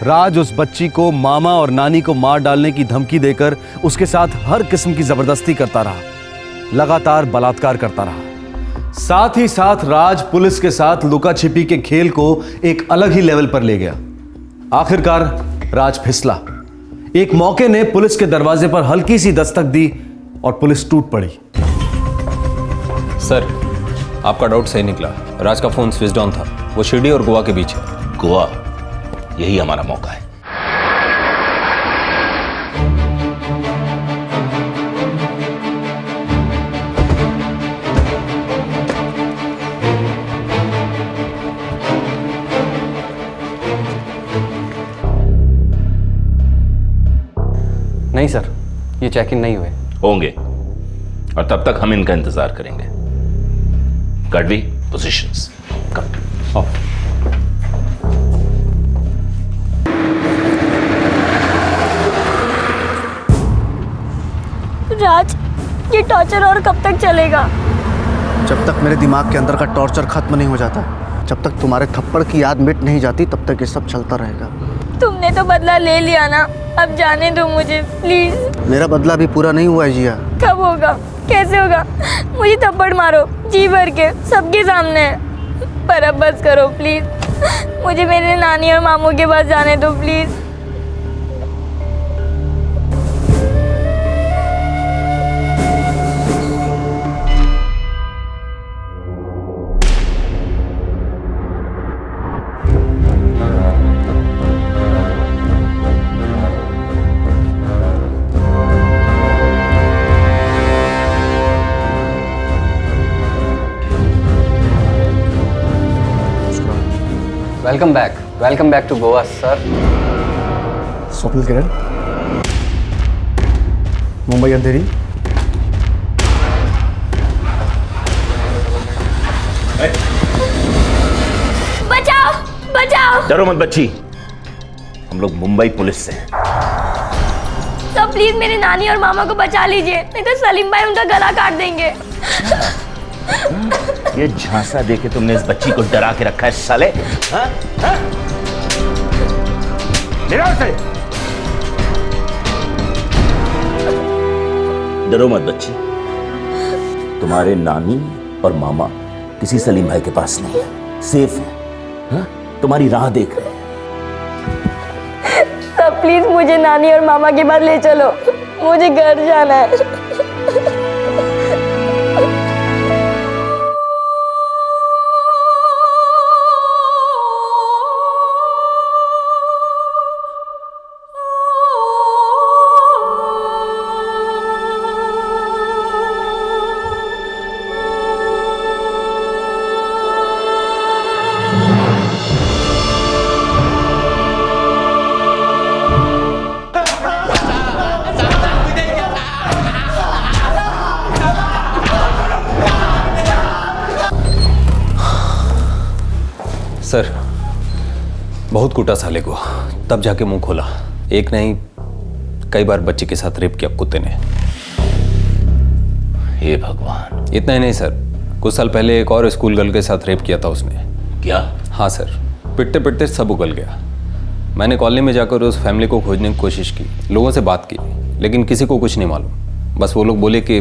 राज उस बच्ची को मामा और नानी को मार डालने की धमकी देकर उसके साथ हर किस्म की जबरदस्ती करता रहा, लगातार बलात्कार करता रहा। साथ ही साथ राज पुलिस के साथ लुका छिपी के खेल को एक अलग ही लेवल पर ले गया। आखिरकार राज फिसला। एक मौके ने पुलिस के दरवाजे पर हल्की सी दस्तक दी और पुलिस टूट पड़ी। सर, आपका डाउट सही निकला। राज का फोन स्विच ऑन था। वो शिरडी और गोवा के बीच है। गोवा, यही हमारा मौका है। नहीं सर, ये चेक इन नहीं हुए। होंगे, और तब तक हम इनका इंतजार करेंगे। गार्डवी, पोजीशंस। राज, ये टॉर्चर और कब तक चलेगा? जब तक मेरे दिमाग के अंदर का टॉर्चर खत्म नहीं हो जाता, जब तक तुम्हारे थप्पड़ की याद मिट नहीं जाती, तब तक ये सब चलता रहेगा। तुमने तो बदला ले लिया ना, अब जाने दो मुझे प्लीज। मेरा बदला भी पूरा नहीं हुआ है जिया। कब होगा, कैसे होगा? मुझे थप्पड़ मारो जी भर के, सबके सामने, पर अब बस करो प्लीज। मुझे मेरे नानी और मामू के पास जाने दो please. Welcome back to Goa sir. Swapnil Kiran, Mumbai Andheri. बचाओ, बचाओ। डरो मत बच्ची, हम लोग मुंबई पुलिस से हैं। तो प्लीज मेरे नानी और मामा को बचा लीजिए, नहीं तो सलीम भाई उनका गला काट देंगे। ये झांसा देके तुमने इस बच्ची को डरा के रखा है साले। हाँ? हाँ? से डरो मत बच्ची, तुम्हारे नानी और मामा किसी सलीम भाई के पास नहीं है, सेफ है। हाँ? तुम्हारी राह देख रहे हैं। सब प्लीज मुझे नानी और मामा के पास ले चलो, मुझे घर जाना है। सर, बहुत कूटा साले को, तब जाके मुंह खोला। एक नहीं, कई बार बच्चे के साथ रेप किया कुत्ते ने। हे भगवान। इतना ही नहीं सर, कुछ साल पहले एक और स्कूल गर्ल के साथ रेप किया था उसने। क्या? हाँ सर, पिटते पिटते सब उगल गया। मैंने कॉलोनी में जाकर उस फैमिली को खोजने की कोशिश की, लोगों से बात की, लेकिन किसी को कुछ नहीं मालूम। बस वो लोग बोले कि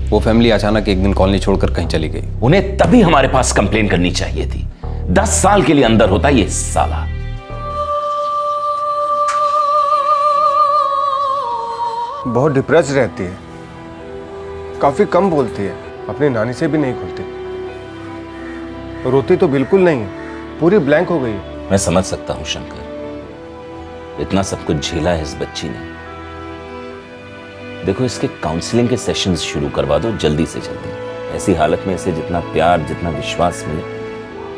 वो फैमिली अचानक एक दिन कॉलोनी छोड़कर कहीं चली गई। उन्हें तभी हमारे पास कंप्लेन करनी चाहिए थी। 10 साल के लिए अंदर होता ये साला। बहुत डिप्रेस रहती है, काफी कम बोलती है, अपनी नानी से भी नहीं खुलती, रोती तो बिल्कुल नहीं, पूरी ब्लैंक हो गई। मैं समझ सकता हूं शंकर, इतना सब कुछ झेला है इस बच्ची ने। देखो, इसके काउंसलिंग के सेशंस शुरू करवा दो जल्दी से जल्दी। ऐसी हालत में इसे जितना प्यार, जितना विश्वास मिले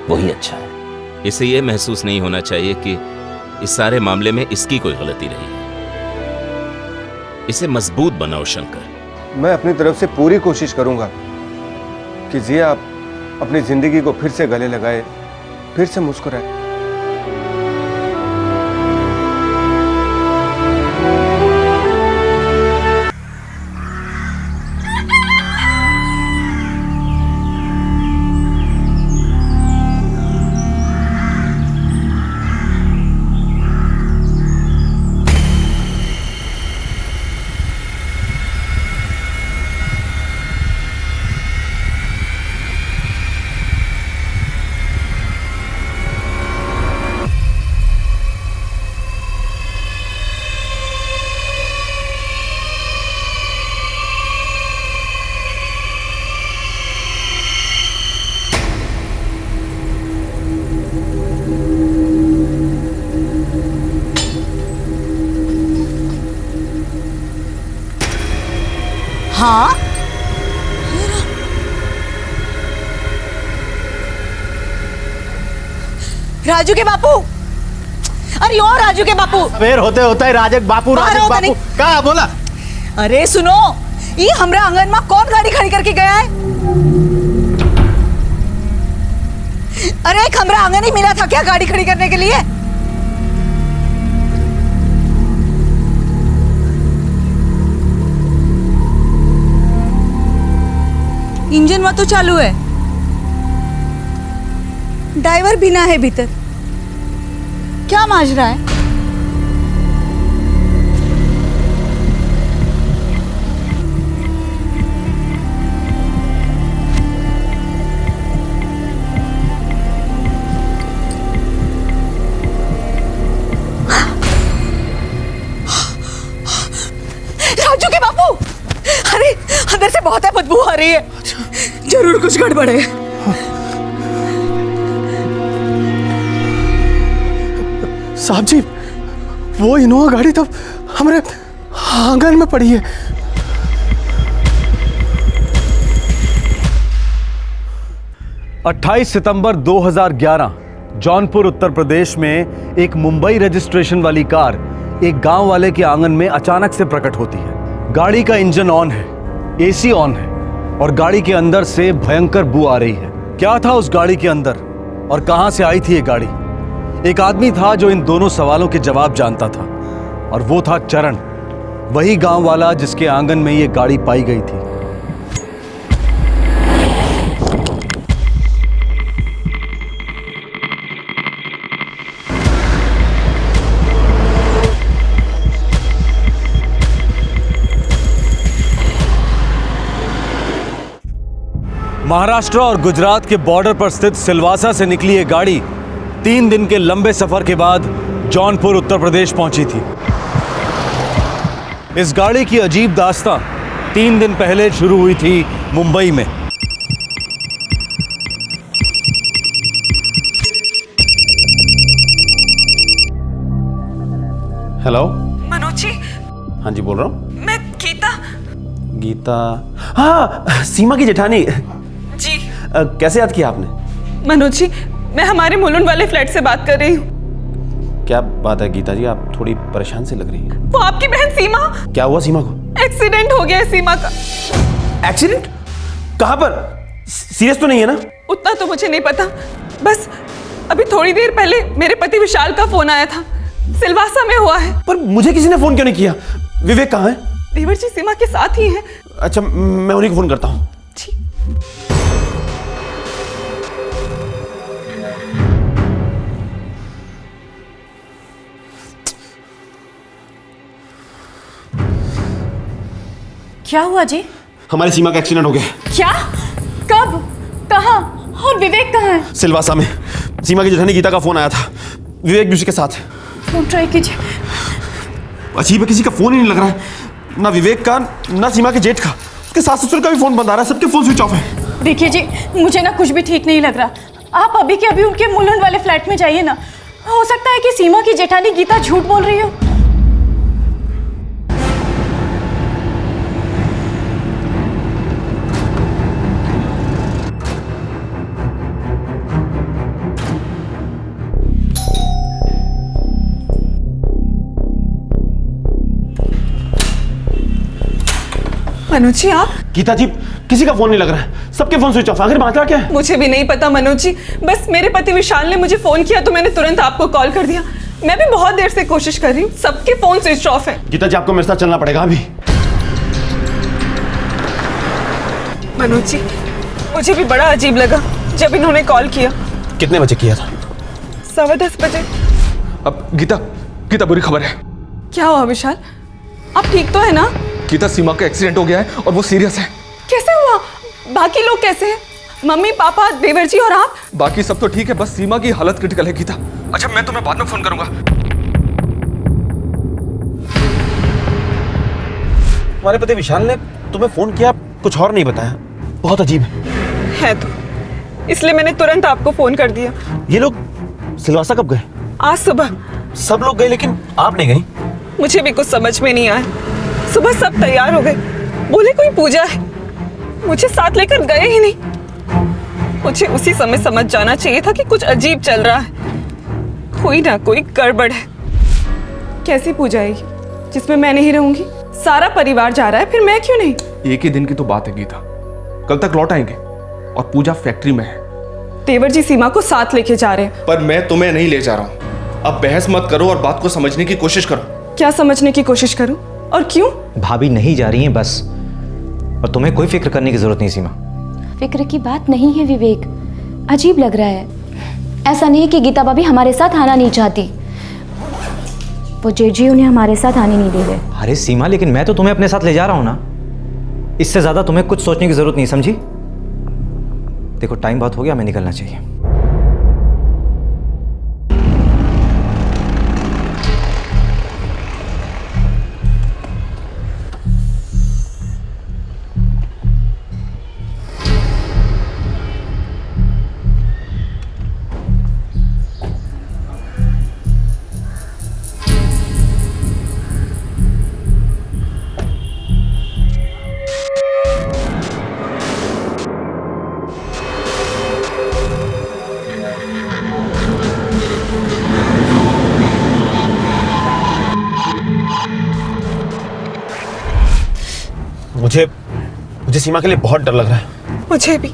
वही अच्छा है। इसे ये महसूस नहीं होना चाहिए कि इस सारे मामले में इसकी कोई गलती रही है। इसे मजबूत बनाओ शंकर। मैं अपनी तरफ से पूरी कोशिश करूंगा कि जिया आप अपनी जिंदगी को फिर से गले लगाए, फिर से मुस्कुराए। हाँ, राजू के बापू। अरे ओ राजू के बापू। फिर होते होता है राजक बापू, राजक बापू कहा बोला। अरे सुनो, ये हमरा आंगन में कौन गाड़ी खड़ी करके गया है? अरे एक हमरा आंगन ही मिला था क्या गाड़ी खड़ी करने के लिए? इंजन में तो चालू है, ड्राइवर बिना है भीतर। क्या माजरा है? राजू के बापू, अरे अंदर से बहुत है बदबू आ रही है। जरूर कुछ गड़बड़ है। साहब जी, वो इनोवा गाड़ी तो हमारे आंगन में पड़ी है। अट्ठाईस सितंबर 2011 जौनपुर उत्तर प्रदेश में एक मुंबई रजिस्ट्रेशन वाली कार एक गांव वाले के आंगन में अचानक से प्रकट होती है। गाड़ी का इंजन ऑन है, एसी ऑन है और गाड़ी के अंदर से भयंकर बू आ रही है। क्या था उस गाड़ी के अंदर और कहां से आई थी ये गाड़ी? एक आदमी था जो इन दोनों सवालों के जवाब जानता था और वो था चरण, वही गांव वाला जिसके आंगन में ये गाड़ी पाई गई थी। महाराष्ट्र और गुजरात के बॉर्डर पर स्थित सिलवासा से निकली ये गाड़ी 3 दिन के लंबे सफर के बाद जौनपुर उत्तर प्रदेश पहुंची थी। इस गाड़ी की अजीब दास्तां 3 दिन पहले शुरू हुई थी मुंबई में। हेलो मनोज जी, हाँ जी बोल रहा हूँ। मैं गीता। गीता, हाँ सीमा की जेठानी जी। कैसे याद किया आपने? मनोज जी, मैं हमारे मुलुंड वाले फ्लैट से बात कर रही हूँ। क्या बात है गीता जी, आप थोड़ी परेशान से लग रही हैं। वो आपकी बहन सीमा। क्या हुआ सीमा को? एक्सीडेंट हो गया है सीमा का। एक्सीडेंट? कहाँ पर? सीरियस तो नहीं है ना? उतना तो मुझे नहीं पता, बस अभी थोड़ी देर पहले मेरे पति विशाल का फोन आया था, सिलवासा में हुआ है। पर मुझे किसी ने फोन क्यों नहीं किया? विवेक कहाँ है? देवर जी सीमा के साथ ही हैं। अच्छा, मैं उन्हीं को फोन करता हूँ। क्या हुआ जी? हमारी सीमा का एक्सीडेंट हो गया। क्या? कब? कहाँ? और विवेक कहाँ है? सिलवासा में। सीमा की जेठानी गीता का फोन आया था, विवेक भी उसी के साथ है। फोन ट्राई कीजिए। अजीब है, किसी का फोन ही नहीं लग रहा है। ना विवेक का, ना सीमा के जेठ का। उसके सास ससुर का भी फोन बंद आ रहा है, सबके फोन स्विच ऑफ है। देखिए जी, मुझे ना कुछ भी ठीक नहीं लग रहा। आप अभी के अभी उनके मुलुंड वाले फ्लैट में जाइए ना। हो सकता है कि सीमा की जेठानी गीता झूठ बोल रही हो। मनोज जी, आप? गीता जी, किसी का फोन नहीं लग रहा है, सबके फोन स्विच ऑफ। आखिर मामला क्या है? मुझे भी नहीं पता मनोज जी, बस मेरे पति विशाल ने मुझे फोन किया तो मैंने तुरंत आपको कॉल कर दिया। मैं भी बहुत देर से कोशिश कर रही हूँ, सबके फोन स्विच ऑफ है। गीता जी, आपको मेरे साथ चलना पड़ेगा अभी। मनोज जी, मुझे भी बड़ा अजीब लगा जब इन्होंने कॉल किया। कितने बजे किया था? 10:15 बजे। अब गीता बुरी खबर है। क्या हुआ विशाल, आप ठीक तो है ना? गीता, सीमा का एक्सीडेंट हो गया है और वो सीरियस है। कैसे हुआ? बाकी लोग कैसे हैं? मम्मी पापा देवर जी और आप? बाकी सब तो ठीक है, बस सीमा की हालत क्रिटिकल है गीता। अच्छा, मैं तुम्हें बाद में फोन करूंगा। तुम्हारे पति विशाल ने तुम्हें फोन किया, कुछ और नहीं बताया। बहुत अजीब है तो इसलिए मैंने तुरंत आपको फोन कर दिया। ये लोग सिलवासा कब गए? आज सुबह। सब लोग गए लेकिन आप नहीं गई? मुझे भी कुछ समझ में नहीं आया। सुबह सब तैयार हो गए, बोले कोई पूजा है, मुझे साथ लेकर गए ही नहीं। मुझे उसी समय समझ जाना चाहिए था कि कुछ अजीब चल रहा है, कोई ना कोई गड़बड़ है। कैसी पूजा है जिसमें मैं नहीं रहूंगी? सारा परिवार जा रहा है, फिर मैं क्यों नहीं? एक ही दिन की तो बात है गीता, कल तक लौट आएंगे और पूजा फैक्ट्री में है। देवर जी सीमा को साथ लेके जा रहे हैं। पर मैं तुम्हें नहीं ले जा रहा हूँ। अब बहस मत करो और बात को समझने की कोशिश करो। क्या समझने की कोशिश करूं और क्यों? भाभी नहीं जा रही हैं बस, और तुम्हें कोई फिक्र करने की जरूरत नहीं सीमा। फिक्र की बात नहीं है विवेक, अजीब लग रहा है। ऐसा नहीं कि गीता भाभी हमारे साथ आना नहीं चाहती, वो जेजी उन्हें हमारे साथ आने नहीं दे रहे। अरे सीमा, लेकिन मैं तो तुम्हें अपने साथ ले जा रहा हूं ना। इससे ज्यादा तुम्हें कुछ सोचने की जरूरत नहीं, समझी? देखो टाइम बहुत हो गया, हमें निकलना चाहिए। मुझे सीमा के लिए बहुत डर लग रहा है। मुझे भी।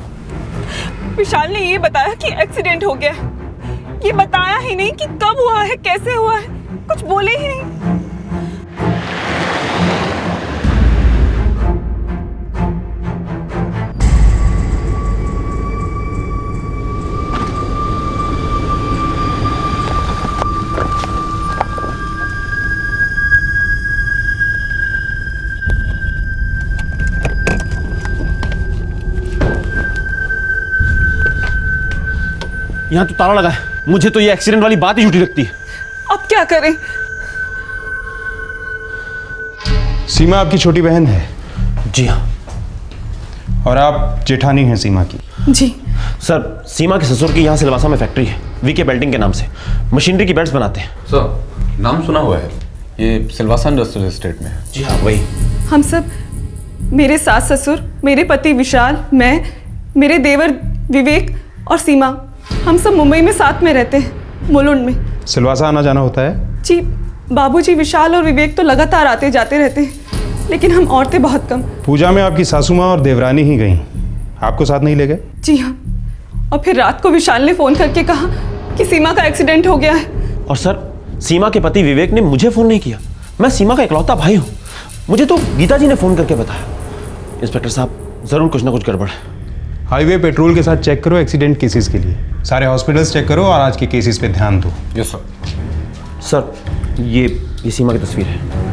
विशाल ने ये बताया कि एक्सीडेंट हो गया है, ये बताया ही नहीं कि कब हुआ है, कैसे हुआ है, कुछ बोले ही नहीं। यहाँ तो ताला लगा है, मुझे तो ये एक्सीडेंट वाली बात ही झूठी लगती है। अब क्या करें? सीमा आपकी छोटी बहन है? जी हाँ। और आप जेठानी हैं सीमा की? जी सर, सीमा के ससुर की यहाँ सिलवासा में फैक्ट्री है, वीके बेल्टिंग के नाम से। मशीनरी की बेल्ट्स बनाते हैं। सर, नाम सुना हुआ है, ये सिलवासा इंडस्ट्रियल एस्टेट में है। जी हाँ, वही। हम सब, मेरे सास ससुर, मेरे पति विशाल, मैं, मेरे देवर विवेक और सीमा, हम सब मुंबई में साथ में रहते हैं, मुलुंड में। सिलवासा आना जाना होता है? जी, बाबूजी विशाल और विवेक तो लगातार आते जाते रहते हैं, लेकिन हम औरतें बहुत कम। पूजा में आपकी सासू माँ और देवरानी ही गई, आपको साथ नहीं ले गए? जी हाँ, और फिर रात को विशाल ने फोन करके कहा कि सीमा का एक्सीडेंट हो गया है। और सर, सीमा के पति विवेक ने मुझे फोन नहीं किया। मैं सीमा का इकलौता भाई हूँ, मुझे तो गीता जी ने फोन करके बताया। इंस्पेक्टर साहब, जरूर कुछ ना कुछ गड़बड़ है। हाईवे पेट्रोल के साथ चेक करो एक्सीडेंट केसेस के लिए, सारे हॉस्पिटल्स चेक करो और आज के केसेस पे ध्यान दो। Yes sir. सर, ये सीमा की तस्वीर है।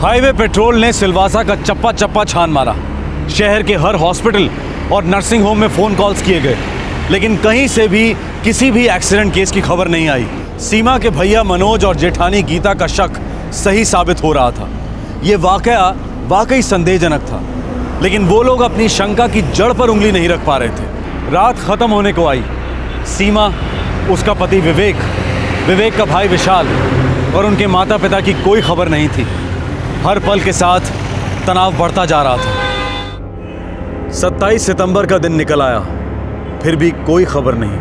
हाईवे पेट्रोल ने सिलवासा का चप्पा चप्पा छान मारा। शहर के हर हॉस्पिटल और नर्सिंग होम में फोन कॉल्स किए गए, लेकिन कहीं से भी किसी भी एक्सीडेंट केस की खबर नहीं आई। सीमा के भैया मनोज और जेठानी गीता का शक सही साबित हो रहा था। ये वाकया वाकई संदेहजनक था, लेकिन वो लोग अपनी शंका की जड़ पर उंगली नहीं रख पा रहे थे। रात खत्म होने को आई। सीमा, उसका पति विवेक, विवेक का भाई विशाल और उनके माता पिता की कोई खबर नहीं थी। हर पल के साथ तनाव बढ़ता जा रहा था। 27 सितंबर का दिन निकल आया, फिर भी कोई खबर नहीं।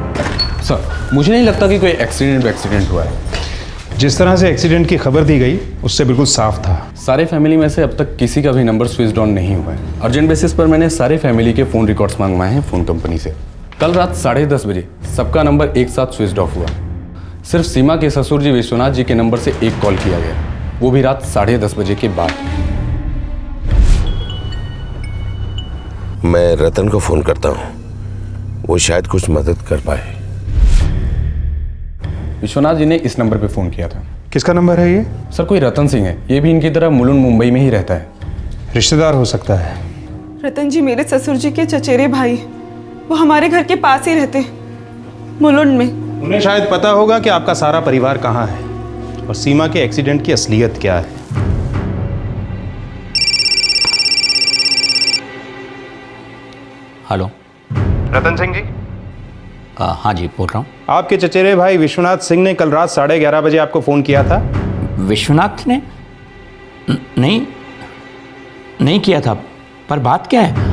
सर, मुझे नहीं लगता कि कोई एक्सीडेंट हुआ है। जिस तरह से एक्सीडेंट की खबर दी गई उससे बिल्कुल साफ था। सारे फैमिली में से अब तक किसी का भी नंबर स्विच ऑन नहीं हुआ है। अर्जेंट बेसिस पर मैंने सारे फैमिली के फ़ोन रिकॉर्ड्स मंगवाए हैं फ़ोन कंपनी से। कल रात 10:30 बजे सबका नंबर एक साथ स्विच ऑफ हुआ। सिर्फ सीमा के ससुर जी विश्वनाथ जी के नंबर से एक कॉल किया गया, वो भी रात 10:30 बजे के बाद। मैं रतन को फ़ोन करता हूँ, वो शायद कुछ मदद कर पाए। विश्वनाथ जी ने इस नंबर पे फ़ोन किया था। किसका नंबर है ये? सर, कोई रतन सिंह है, ये भी इनकी तरह मुलुंड मुंबई में ही रहता है। रिश्तेदार हो सकता है। रतन जी मेरे ससुर जी के चचेरे भाई, वो हमारे घर के पास ही रहते, मुलुंड में। उन्हें शायद पता होगा कि आपका सारा परिवार कहाँ है और सीमा के एक्सीडेंट की असलियत क्या है। हेलो, रतन सिंह जी? हाँ जी, बोल रहा हूँ। आपके चचेरे भाई विश्वनाथ सिंह ने कल रात 11:30 बजे आपको फ़ोन किया था। विश्वनाथ ने? नहीं किया था, पर बात क्या है?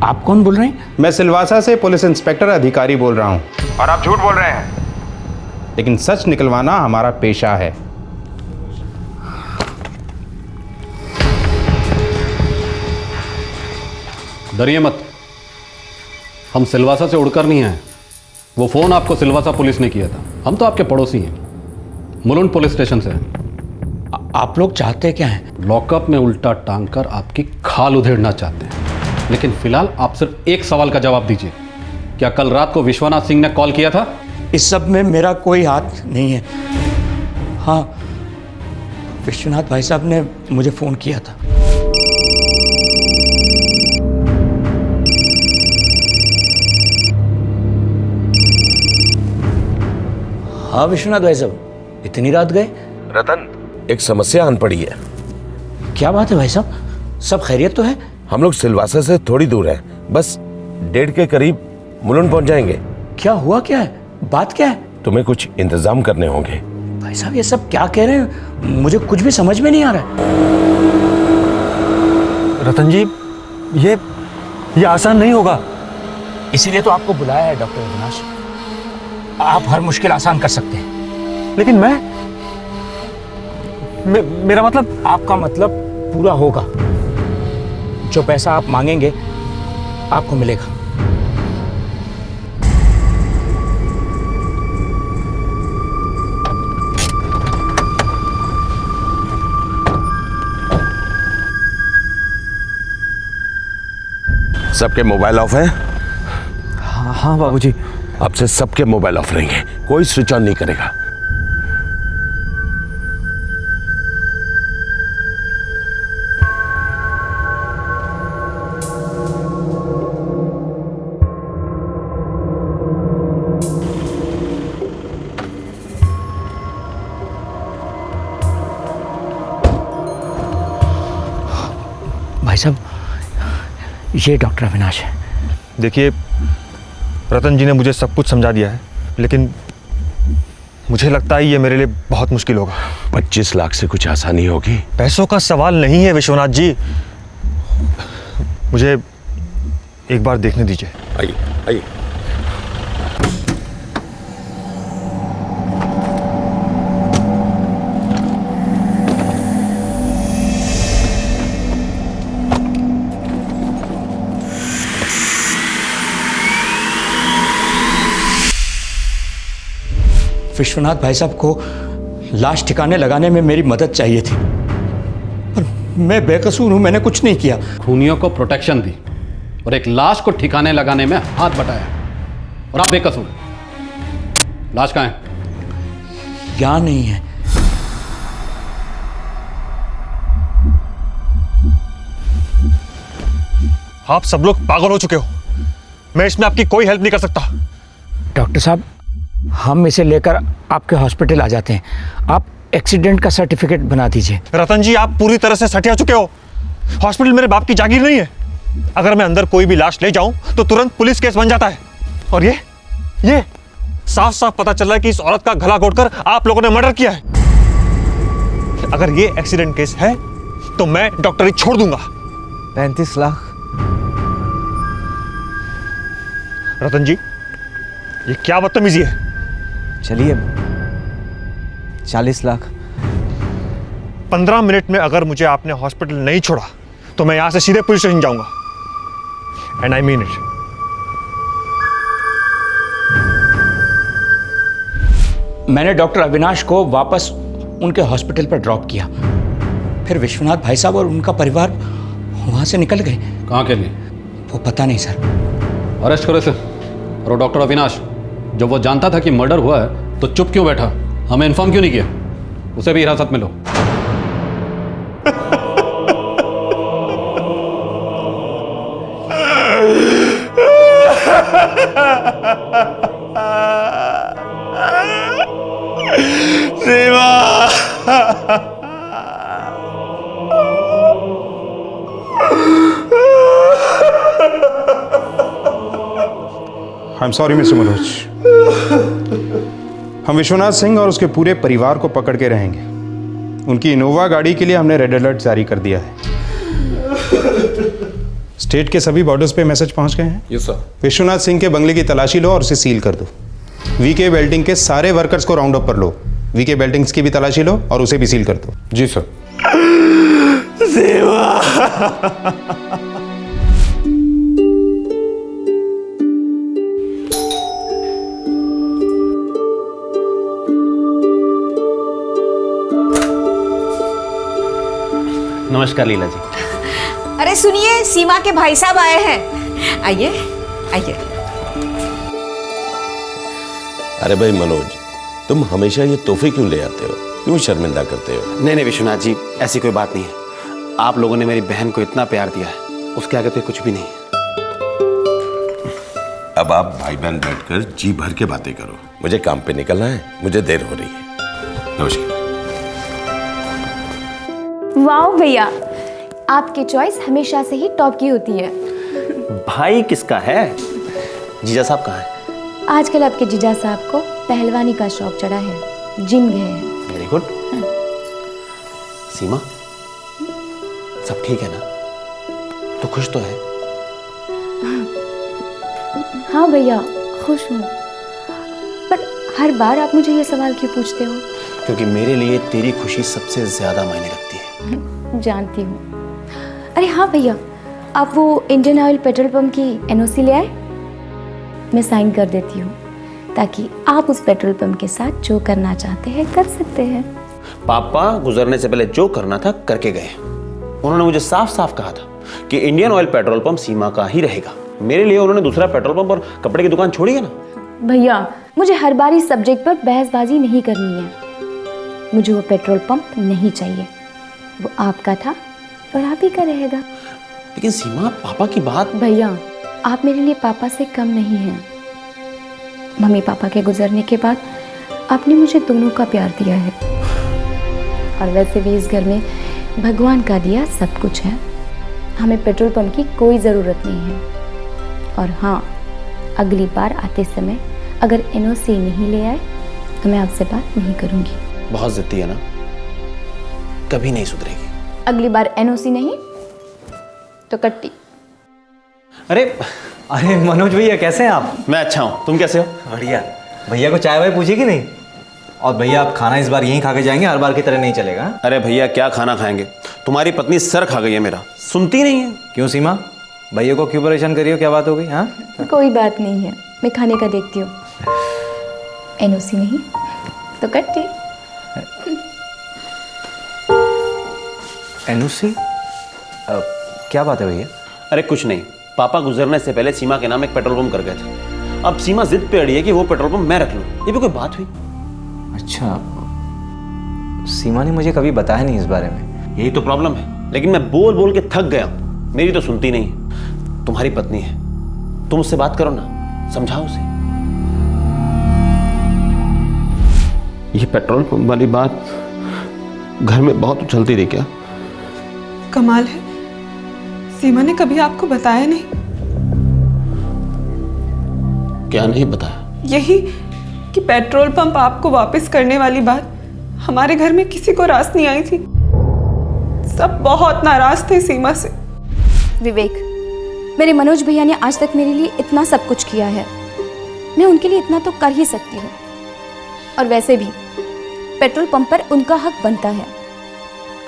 आप कौन बोल रहे हैं? मैं सिलवासा से पुलिस इंस्पेक्टर अधिकारी बोल रहा हूँ। और आप झूठ बोल रहे हैं, लेकिन सच निकलवाना हमारा पेशा है। डरिए मत, हम सिलवासा से उड़कर नहीं आए। वो फ़ोन आपको सिलवासा पुलिस ने किया था। हम तो आपके पड़ोसी हैं, मुलुंड पुलिस स्टेशन से हैं। आप लोग चाहते क्या हैं? लॉकअप में उल्टा टांग कर आपकी खाल उधेड़ना चाहते हैं। लेकिन फिलहाल आप सिर्फ एक सवाल का जवाब दीजिए, क्या कल रात को विश्वनाथ सिंह ने कॉल किया था? इस सब में मेरा कोई हाथ नहीं है। हाँ, विश्वनाथ भाई साहब ने मुझे फ़ोन किया था। हाँ विश्वनाथ भाई साहब, इतनी रात गए? रतन, एक समस्या आन पड़ी है। क्या बात है भाई साहब, सब खैरियत तो है? हम लोग सिलवासा से थोड़ी दूर हैं, बस 1:30 के करीब मुलुंड पहुंच जाएंगे। क्या हुआ, क्या है, बात क्या है? तुम्हें कुछ इंतजाम करने होंगे। भाई साहब ये सब क्या कह रहे हैं, मुझे कुछ भी समझ में नहीं आ रहा है। रतन जी, ये आसान नहीं होगा। इसीलिए तो आपको बुलाया है डॉक्टर अविनाश। आप हर मुश्किल आसान कर सकते हैं। लेकिन मेरा मतलब? आपका मतलब पूरा होगा। जो पैसा आप मांगेंगे आपको मिलेगा। सबके मोबाइल ऑफ हैं? हाँ बाबूजी। अब से सबके मोबाइल ऑफ रहेंगे, कोई स्विच ऑन नहीं करेगा। भाई साहब, ये डॉक्टर अविनाश है। देखिए, रतन जी ने मुझे सब कुछ समझा दिया है, लेकिन मुझे लगता है ये मेरे लिए बहुत मुश्किल होगा। 25 लाख से कुछ आसानी होगी? पैसों का सवाल नहीं है विश्वनाथ जी, मुझे एक बार देखने दीजिए। आइए आइए। विश्वनाथ भाई साहब को लाश ठिकाने लगाने में मेरी मदद चाहिए थी, पर मैं बेकसूर हूं, मैंने कुछ नहीं किया। खूनियों को प्रोटेक्शन दी और एक लाश को ठिकाने लगाने में हाथ बटाया, और आप बेकसूर। लाश कहाँ है? यहां नहीं है। आप सब लोग पागल हो चुके हो। मैं इसमें आपकी कोई हेल्प नहीं कर सकता। डॉक्टर साहब, हम इसे लेकर आपके हॉस्पिटल आ जाते हैं। आप एक्सीडेंट का सर्टिफिकेट बना दीजिए। रतन जी, आप पूरी तरह से सटिया चुके हो। हॉस्पिटल मेरे बाप की जागीर नहीं है। अगर मैं अंदर कोई भी लाश ले जाऊं तो तुरंत पुलिस केस बन जाता है। और ये साफ साफ पता चल रहा है कि इस औरत का गला घोटकर आप लोगों ने मर्डर किया है। अगर ये एक्सीडेंट केस है तो मैं डॉक्टरी छोड़ दूंगा। 35 लाख? रतन जी, ये क्या बदतमीजी है? चलिए 40 लाख। 15 मिनट में अगर मुझे आपने हॉस्पिटल नहीं छोड़ा तो मैं यहां से सीधे पुलिस स्टेशन जाऊंगा। And I mean it. मैंने डॉक्टर अविनाश को वापस उनके हॉस्पिटल पर ड्रॉप किया। फिर विश्वनाथ भाई साहब और उनका परिवार वहां से निकल गए। कहाँ के लिए? वो पता नहीं सर। अरेस्ट करो इसे। और वो डॉक्टर अविनाश, जब वो जानता था कि मर्डर हुआ है तो चुप क्यों बैठा? हमें इन्फॉर्म क्यों नहीं किया? उसे भी हिरासत में लो। I am sorry mister Manoj. हम विश्वनाथ सिंह और उसके पूरे परिवार को पकड़ के रहेंगे। उनकी इनोवा गाड़ी के लिए हमने रेड अलर्ट जारी कर दिया है। स्टेट के सभी बॉर्डर्स पे मैसेज पहुंच गए हैं। Yes sir. विश्वनाथ सिंह के बंगले की तलाशी लो और उसे सील कर दो। वीके बेल्टिंग के सारे वर्कर्स को राउंड अप कर लो। वीके बेल्टिंग्स की भी तलाशी लो और उसे भी सील कर दो। जी सर। नमस्कार लीला जी। अरे सुनिए, सीमा के भाई साहब आए हैं। आइए आइए। अरे भाई मनोज, तुम हमेशा ये तोहफे क्यों ले आते हो? क्यों शर्मिंदा करते हो? नहीं विश्वनाथ जी, ऐसी कोई बात नहीं है। आप लोगों ने मेरी बहन को इतना प्यार दिया है, उसके आगे तो कुछ भी नहीं है। अब आप भाई बहन बैठकर जी भर के बातें करो। मुझे काम पे निकलना है, मुझे देर हो रही है। नमस्कार। वाह भैया, आपकी चॉइस हमेशा से ही टॉप की होती है। भाई किसका है? जीजा साहब कहाँ है? आजकल आपके जीजा साहब को पहलवानी का शौक चढ़ा है, जिम गए हैं। Very good. सीमा, सब ठीक है ना? तो खुश तो है? हाँ भैया, खुश हूँ। पर हर बार आप मुझे ये सवाल क्यों पूछते हो? क्योंकि मेरे लिए तेरी खुशी सबसे ज्यादा मायने रखती है। जानती हूँ। अरे हाँ भैया, आप वो इंडियन ऑयल पेट्रोल पंप की एनओसी ले आए? मैं साइन कर देती हूँ ताकि आप उस पेट्रोल पंप के साथ जो करना चाहते हैं कर सकते हैं। पापा गुजरने से पहले जो करना था करके गए। उन्होंने मुझे साफ साफ कहा था कि इंडियन ऑयल पेट्रोल पंप सीमा का ही रहेगा। मेरे लिए उन्होंने दूसरा पेट्रोल पंप और कपड़े की दुकान छोड़ी है ना। भैया, मुझे हर बार इस सब्जेक्ट पर बहसबाजी नहीं करनी है। मुझे वो पेट्रोल पंप नहीं चाहिए। वो आपका था और आप ही का रहेगा। लेकिन सीमा, पापा की बात। भैया, आप मेरे लिए पापा से कम नहीं हैं। मम्मी पापा के गुजरने के बाद आपने मुझे दोनों का प्यार दिया है। और वैसे भी इस घर में भगवान का दिया सब कुछ है। हमें पेट्रोल पंप की कोई ज़रूरत नहीं है। और हाँ, अगली बार आते समय अगर एनओसी नहीं ले आए तो मैं आपसे बात नहीं करूँगी। बहुत जिद्दी है ना, कभी नहीं सुधरेगी। अगली बार एनओसी नहीं तो कट्टी। अरे मनोज भैया, कैसे हैं आप? मैं अच्छा हूँ, तुम कैसे हो? बढ़िया। भैया को चाय वाय पूछी कि नहीं? और भैया, आप खाना इस बार यहीं खा के जाएंगे, हर बार की तरह नहीं चलेगा। अरे भैया, क्या खाना खाएंगे? तुम्हारी पत्नी सर खा गई है मेरा, सुनती नहीं है। क्यों सीमा, भैया को क्यों परेशान करी हो? क्या बात हो गई? हाँ, कोई बात नहीं है, मैं खाने का देखती हूँ। एनओसी नहीं तो कट्टी। एनओसी? क्या बात है भैया? अरे कुछ नहीं, पापा गुजरने से पहले सीमा के नाम एक पेट्रोल पंप कर गए थे। अब सीमा जिद पे अड़ी है कि वो पेट्रोल पंप मैं रख लूं। ये भी कोई बात हुई? अच्छा, सीमा ने मुझे कभी बताया नहीं इस बारे में। यही तो प्रॉब्लम है। लेकिन मैं बोल बोल के थक गया, मेरी तो सुनती नहीं। तुम्हारी पत्नी है, तुम उससे बात करो ना, समझाओ उसे। ये पेट्रोल पंप वाली बात घर में बहुत उछलती रही क्या? कमाल है, सीमा ने कभी आपको बताया नहीं? क्या नहीं बताया? यही कि पेट्रोल पंप आपको वापस करने वाली बात हमारे घर में किसी को रास नहीं आई थी। सब बहुत नाराज थे सीमा से। विवेक, मेरे मनोज भैया ने आज तक मेरे लिए इतना सब कुछ किया है, मैं उनके लिए इतना तो कर ही सकती हूँ। और वैसे भी पेट्रोल पंप पर उनका हक बनता है,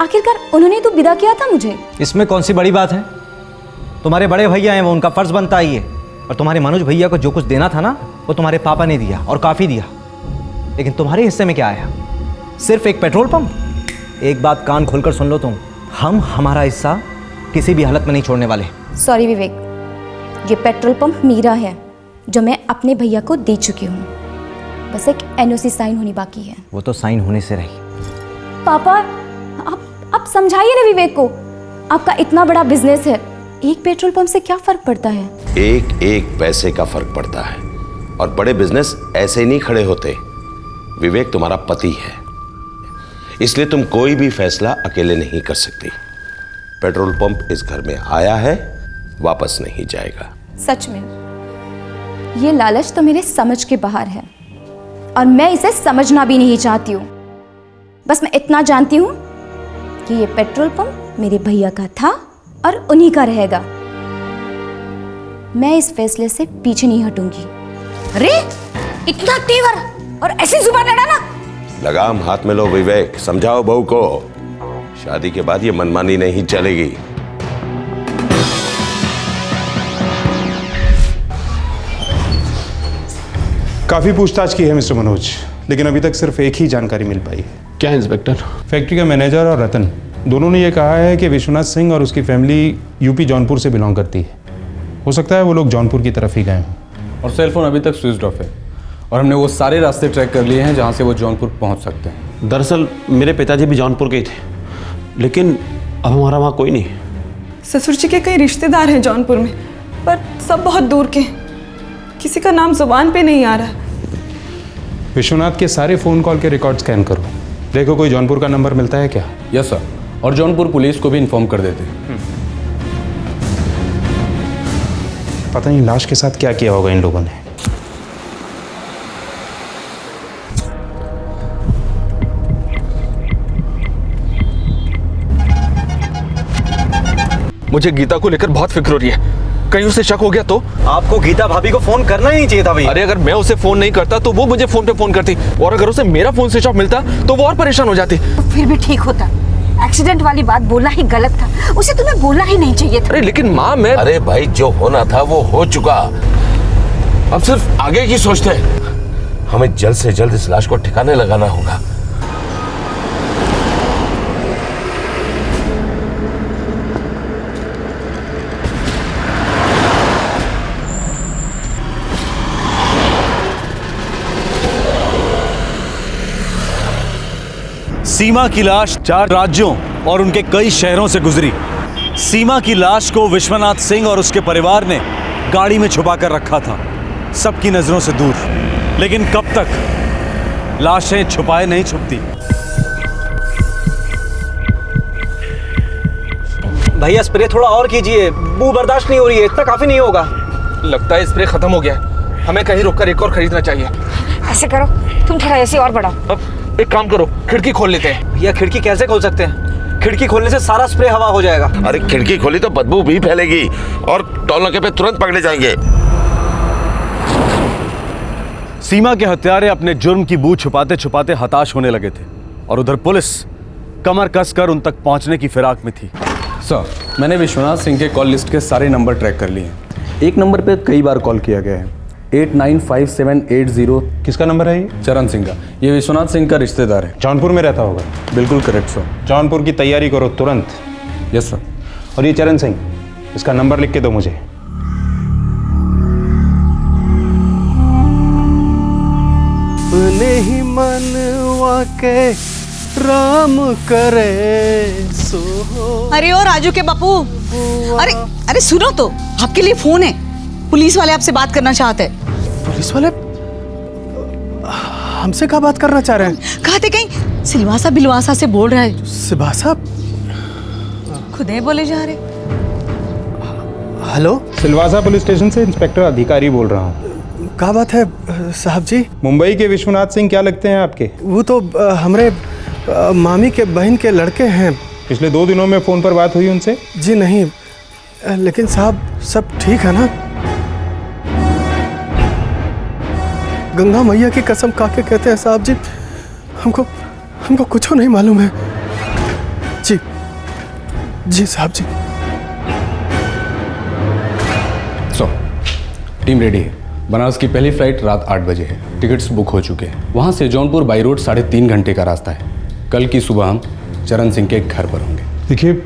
आखिरकार उन्होंने तो विदा किया था मुझे। इसमें कौन सी बड़ी बात है? तुम्हारे बड़े भैया हैं, वो उनका फर्ज बनता ही है। और तुम्हारे मनोज भैया को जो कुछ देना था ना, वो तुम्हारे पापा ने दिया और काफ़ी दिया। लेकिन तुम्हारे हिस्से में क्या आया? सिर्फ एक पेट्रोल पंप। एक बात कान खोलकर सुन लो तुम, हम हमारा हिस्सा किसी भी हालत में नहीं छोड़ने वाले। सॉरी विवेक, ये पेट्रोल पंप मेरा है जो मैं अपने भैया को दे चुकी हूँ। बस एक एनओसी साइन होनी बाकी है। वो तो साइन होने से रही। पापा, आप समझाइए ना विवेक को, आपका इतना बड़ा बिजनेस है, एक पेट्रोल पंप से क्या फर्क पड़ता है? एक एक पैसे का फर्क पड़ता है, और बड़े बिजनेस ऐसे ही नहीं खड़े होते। विवेक तुम्हारा पति है, इसलिए तुम कोई भी फैसला अकेले नहीं कर सकती। पेट्रोल पंप इस घर में आया है, वापस नहीं जाएगा। सच में ये लालच तो मेरे समझ के बाहर है, और मैं इसे समझना भी नहीं चाहती हूँ। बस मैं इतना जानती हूँ कि ये पेट्रोल पंप मेरे भैया का था और उन्हीं का रहेगा। मैं इस फैसले से पीछे नहीं हटूंगी। अरे इतना तेवर और ऐसी जुबान लड़ाना! लगाम हाथ में लो विवेक, समझाओ बहू को। शादी के बाद ये मनमानी नहीं चलेगी। काफी पूछताछ की है मिस्टर मनोज, लेकिन अभी तक सिर्फ एक ही जानकारी मिल पाई है। क्या इंस्पेक्टर? फैक्ट्री का मैनेजर और रतन दोनों ने यह कहा है कि विश्वनाथ सिंह और उसकी फैमिली यूपी जौनपुर से बिलोंग करती है। हो सकता है वो लोग जौनपुर की तरफ ही गए हों। और सेलफोन अभी तक स्विच ऑफ है, और हमने वो सारे रास्ते ट्रैक कर लिए हैं जहाँ से वो जौनपुर पहुँच सकते हैं। दरअसल मेरे पिताजी भी जौनपुर के ही थे, लेकिन अब हमारा वहाँ कोई नहीं। ससुर जी के कई रिश्तेदार हैं जौनपुर में, पर सब बहुत दूर के, किसी का नाम जुबान पे नहीं आ रहा। विश्वनाथ के सारे फ़ोन कॉल के रिकॉर्ड स्कैन करो, देखो कोई जौनपुर का नंबर मिलता है क्या। यस सर, और जौनपुर पुलिस को भी इन्फॉर्म कर देते। पता नहीं लाश के साथ क्या किया होगा इन लोगों ने। मुझे गीता को लेकर बहुत फिक्र हो रही है, कहीं उसे शक हो गया तो? आपको गीता भाभी को फोन करना ही नहीं चाहिए था भैया। अरे अगर मैं उसे फोन नहीं करता तो वो मुझे फोन पे फोन करती, और अगर उसे मेरा फोन स्विच ऑफ मिलता तो वो और परेशान हो जाती। तो फिर भी ठीक होता। एक्सीडेंट वाली बात बोलना ही गलत था, उसे तुम्हें बोलना ही नहीं चाहिए था। अरे लेकिन माँ मैं... अरे भाई, जो होना था वो हो चुका, अब सिर्फ आगे की सोचते हैं। हमें जल्द से जल्द इस लाश को ठिकाने लगाना होगा। सीमा की लाश 4 राज्यों और उनके कई शहरों से गुजरी। सीमा की लाश को विश्वनाथ सिंह और उसके परिवार ने गाड़ी में छुपा कर रखा था, सबकी नजरों से दूर। लेकिन कब तक लाशें छुपाए नहीं छुपती। भैया स्प्रे थोड़ा और कीजिए, बू बर्दाश्त नहीं हो रही है, इतना काफी नहीं होगा। लगता है स्प्रे खत्म हो गया है, हमें कहीं रुककर एक और खरीदना चाहिए। ऐसे करो, तुम थोड़ा ऐसे और बढ़ाओ। अब एक काम करो, खिड़की खोल लेते हैं। भैया खिड़की कैसे खोल सकते हैं? खिड़की खोलने से सारा स्प्रे हवा हो जाएगा। अरे खिड़की खोली तो बदबू भी फैलेगी और टोल नाके पे तुरंत पकड़े जाएंगे। सीमा के हत्यारे अपने जुर्म की बू छुपाते छुपाते हताश होने लगे थे, और उधर पुलिस कमर कसकर उन तक पहुंचने की फिराक में थी। सर, मैंने विश्वनाथ सिंह के कॉल लिस्ट के सारे नंबर ट्रैक कर लिए हैं। एक नंबर पे कई बार कॉल किया गया है, 895780। किसका नंबर है ये? चरण सिंह का। ये विश्वनाथ सिंह का रिश्तेदार है। जौनपुर में रहता होगा। बिल्कुल करेक्ट सर। जौनपुर की तैयारी करो तुरंत। Yes sir. और ये चरण सिंह, इसका नंबर लिख के दो मुझे। अपने ही मनवा के राम करे सो। अरे ओ राजू के बापू, अरे अरे सुनो तो, आपके लिए फोन है। पुलिस वाले आपसे बात करना चाहते हैं। पुलिस वाले हमसे क्या बात करना चाह रहे हैं? कहते कहीं सिलवासा बिलवासा से बोल रहा है। सिलवासा? खुद ही बोले जा रहे। हेलो, सिलवासा पुलिस स्टेशन से इंस्पेक्टर अधिकारी बोल रहा हूँ। क्या बात है साहब जी? मुंबई के विश्वनाथ सिंह क्या लगते हैं आपके? वो तो हमारे मामी के बहन के लड़के हैं। पिछले 2 दिनों में फ़ोन पर बात हुई उनसे? जी नहीं, लेकिन साहब सब ठीक है ना? गंगा मैया की कसम खा के कहते हैं साहब जी, हमको कुछ नहीं मालूम है। जी जी साहब जी। टीम रेडी है। बनारस की पहली फ्लाइट रात 8 बजे है। टिकट्स बुक हो चुके हैं। वहाँ से जौनपुर बाई रोड 3.5 घंटे का रास्ता है। कल की सुबह हम चरण सिंह के घर पर होंगे। देखिए,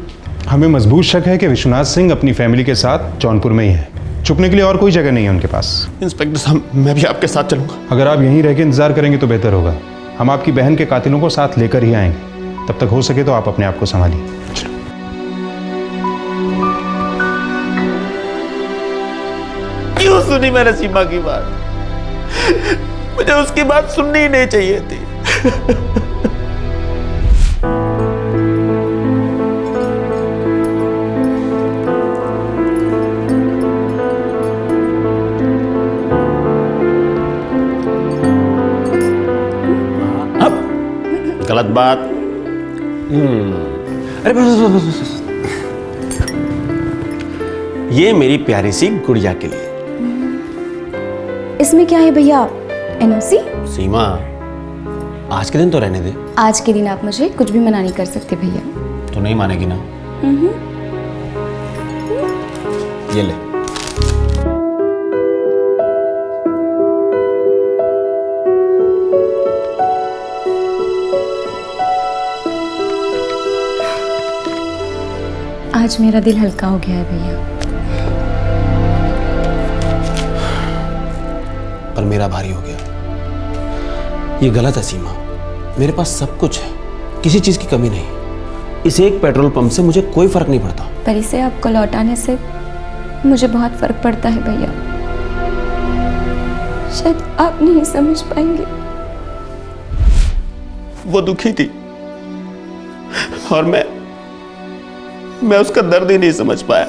हमें मजबूत शक है कि विश्वनाथ सिंह अपनी फैमिली के साथ जौनपुर में ही है। छुपने के लिए और कोई जगह नहीं है उनके पास। इंस्पेक्टर साहब, मैं भी आपके साथ चलूंगा। अगर आप यहीं रह के इंतजार करेंगे तो बेहतर होगा। हम आपकी बहन के कातिलों को साथ लेकर ही आएंगे। तब तक हो सके तो आप अपने आप को संभालिए। क्यों सुनी मैंने सीमा की बात? मुझे उसकी बात सुननी ही नहीं चाहिए थी। गलत बात। अरे बस। ये मेरी प्यारी सी गुड़िया के लिए। इसमें क्या है भैया? एनओसी? सीमा, आज के दिन तो रहने दे। आज के दिन आप मुझे कुछ भी मना नहीं कर सकते भैया। तो नहीं मानेगी ना? ये ले। आज मेरा दिल हल्का हो गया है भैया। पर मेरा भारी हो गया। ये गलत है सीमा। मेरे पास सब कुछ है, किसी चीज की कमी नहीं। इस एक पेट्रोल पंप से मुझे कोई फर्क नहीं पड़ता। पर इसे आपको लौटाने से मुझे बहुत फर्क पड़ता है भैया। शायद आप नहीं समझ पाएंगे। वो दुखी थी और मैं उसका दर्द ही नहीं समझ पाया।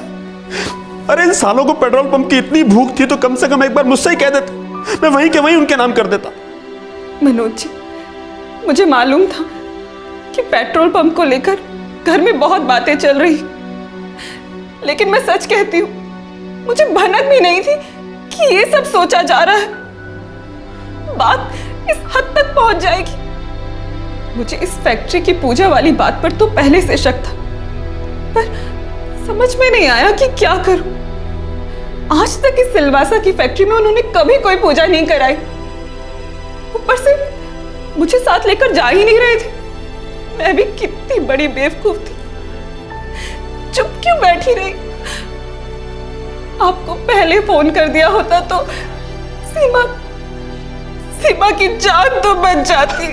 अरे इन सालों को पेट्रोल पंप की इतनी भूख थी तो कम से कम एक बार मुझसे ही कह देते, मैं वहीं के वहीं उनके नाम कर देता। मनोज जी, मुझे मालूम था कि पेट्रोल पंप को लेकर घर में बहुत बातें चल रही, लेकिन मैं सच कहती हूँ, मुझे भनक भी नहीं थी कि ये सब सोचा जा रहा है। बात इस हद तक पहुंच जाएगी। मुझे इस फैक्ट्री की पूजा वाली बात पर तो पहले से शक था, पर समझ में नहीं आया कि क्या करूं। आज तक इस सिलवासा की फैक्ट्री में उन्होंने कभी कोई पूजा नहीं कराई। ऊपर से मुझे साथ लेकर जा ही नहीं रहे थे। मैं भी कितनी बड़ी बेवकूफ थी, चुप क्यों बैठी रही? आपको पहले फोन कर दिया होता तो सीमा की जान तो बच जाती।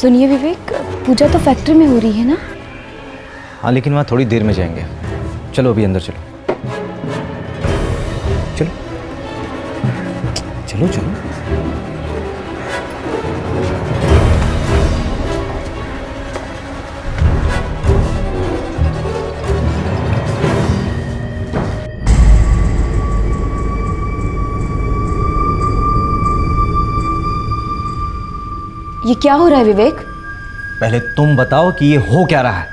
सुनिए विवेक, पूजा तो फैक्ट्री में हो रही है ना? हाँ, लेकिन वहाँ थोड़ी देर में जाएंगे। चलो अभी अंदर चलो। चलो चलो चलो। ये क्या हो रहा है विवेक? पहले तुम बताओ कि ये हो क्या रहा है।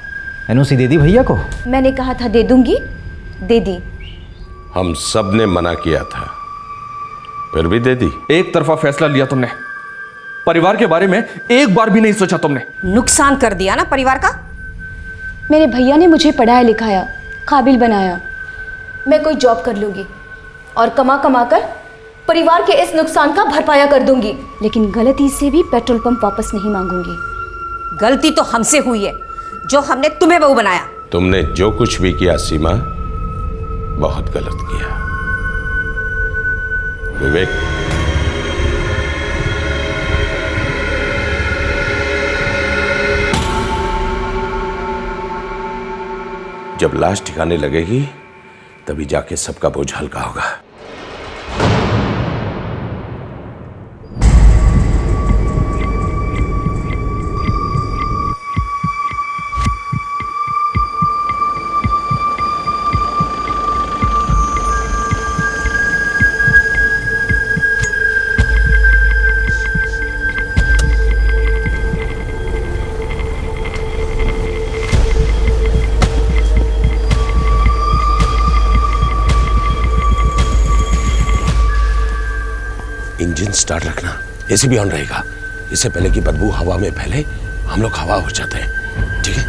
एनओसी दे दी भैया को? मैंने कहा था दे दूंगी, दे दी। हम सब ने मना किया था, फिर भी दे दी। एक तरफा फैसला लिया तुमने, परिवार के बारे में एक बार भी नहीं सोचा तुमने। नुकसान कर दिया ना परिवार का। मेरे भैया ने मुझे पढ़ाया लिखाया, काबिल बनाया। मैं कोई जॉब कर लूँगी और कमा कमा कर परिवार के इस नुकसान का भरपाया कर दूंगी, लेकिन गलती से भी पेट्रोल पंप वापस नहीं मांगूंगी। गलती तो हमसे हुई है जो हमने तुम्हें बहू बनाया। तुमने जो कुछ भी किया सीमा, बहुत गलत किया। विवेक, जब लाश ठिकाने लगेगी तभी जाके सबका बोझ हल्का होगा। इंजन स्टार्ट रखना, एसी भी ऑन रहेगा। इससे पहले कि बदबू हवा में फैले हम लोग हवा हो जाते हैं, ठीक है?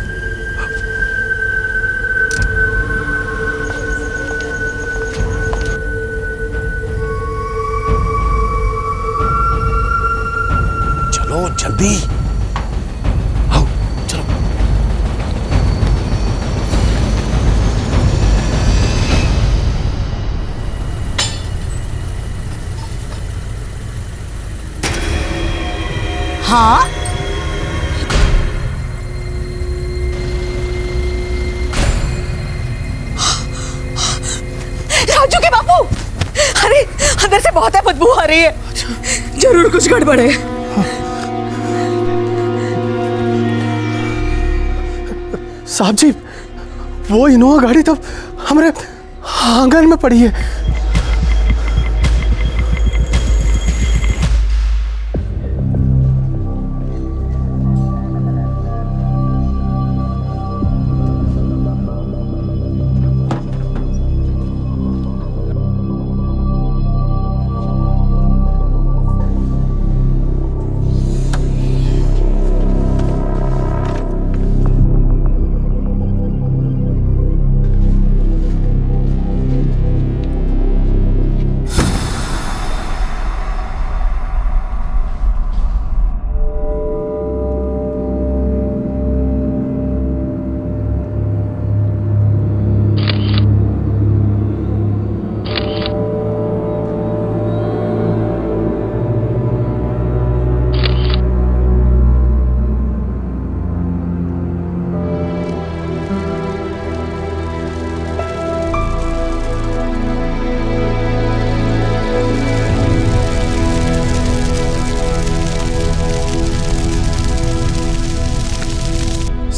चलो जल्दी आओ, चलो। हाँ, राजू के बापू, अरे अंदर से बहुत है बदबू आ रही है। जरूर कुछ गड़बड़ है। साहब जी, वो इनोवा गाड़ी तो हमारे आंगन में पड़ी है।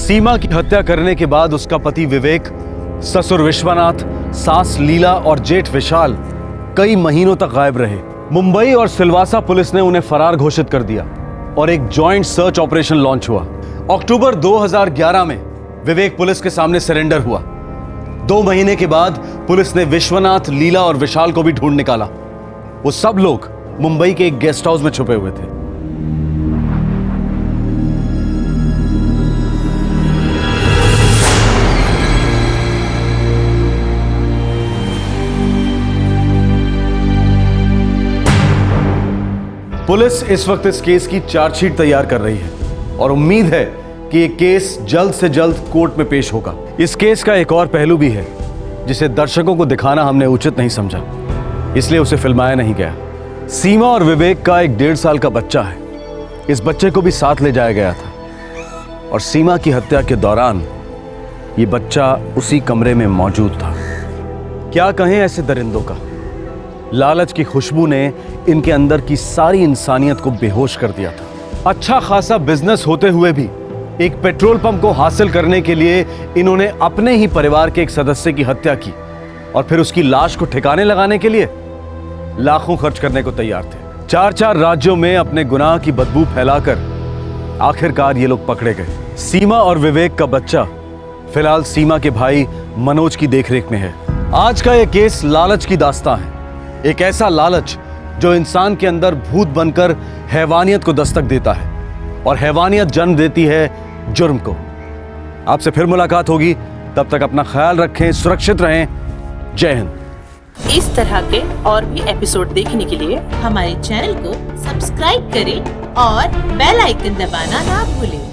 सीमा की हत्या करने के बाद उसका पति विवेक, ससुर विश्वनाथ, सास लीला और जेठ विशाल कई महीनों तक गायब रहे। मुंबई और सिलवासा पुलिस ने उन्हें फरार घोषित कर दिया और एक जॉइंट सर्च ऑपरेशन लॉन्च हुआ। अक्टूबर 2011 में विवेक पुलिस के सामने सरेंडर हुआ। 2 महीने के बाद पुलिस ने विश्वनाथ, लीला और विशाल को भी ढूंढ निकाला। वो सब लोग मुंबई के एक गेस्ट हाउस में छुपे हुए थे। पुलिस इस वक्त इस केस की चार्जशीट तैयार कर रही है और उम्मीद है कि ये केस जल्द से जल्द कोर्ट में पेश होगा। इस केस का एक और पहलू भी है जिसे दर्शकों को दिखाना हमने उचित नहीं समझा, इसलिए उसे फिल्माया नहीं गया। सीमा और विवेक का एक 1.5 साल का बच्चा है। इस बच्चे को भी साथ ले जाया गया था और सीमा की हत्या के दौरान ये बच्चा उसी कमरे में मौजूद था। क्या कहें ऐसे दरिंदों का, लालच की खुशबू ने इनके अंदर की सारी इंसानियत को बेहोश कर दिया था। अच्छा खासा बिजनेस होते हुए भी एक पेट्रोल पंप को हासिल करने के लिए इन्होंने अपने ही परिवार के एक सदस्य की हत्या की और फिर उसकी लाश को ठिकाने लगाने के लिए लाखों खर्च करने को तैयार थे। 4 राज्यों में अपने गुनाह की बदबू फैलाकर आखिरकार ये लोग पकड़े गए। सीमा और विवेक का बच्चा फिलहाल सीमा के भाई मनोज की देखरेख में है। आज का यह केस लालच की दास्तां है। एक ऐसा लालच जो इंसान के अंदर भूत बनकर हैवानियत को दस्तक देता है और हैवानियत जन्म देती है जुर्म को। आपसे फिर मुलाकात होगी, तब तक अपना ख्याल रखें, सुरक्षित रहें। जय हिंद। इस तरह के और भी एपिसोड देखने के लिए हमारे चैनल को सब्सक्राइब करें और बेल आइकन दबाना ना भूलें।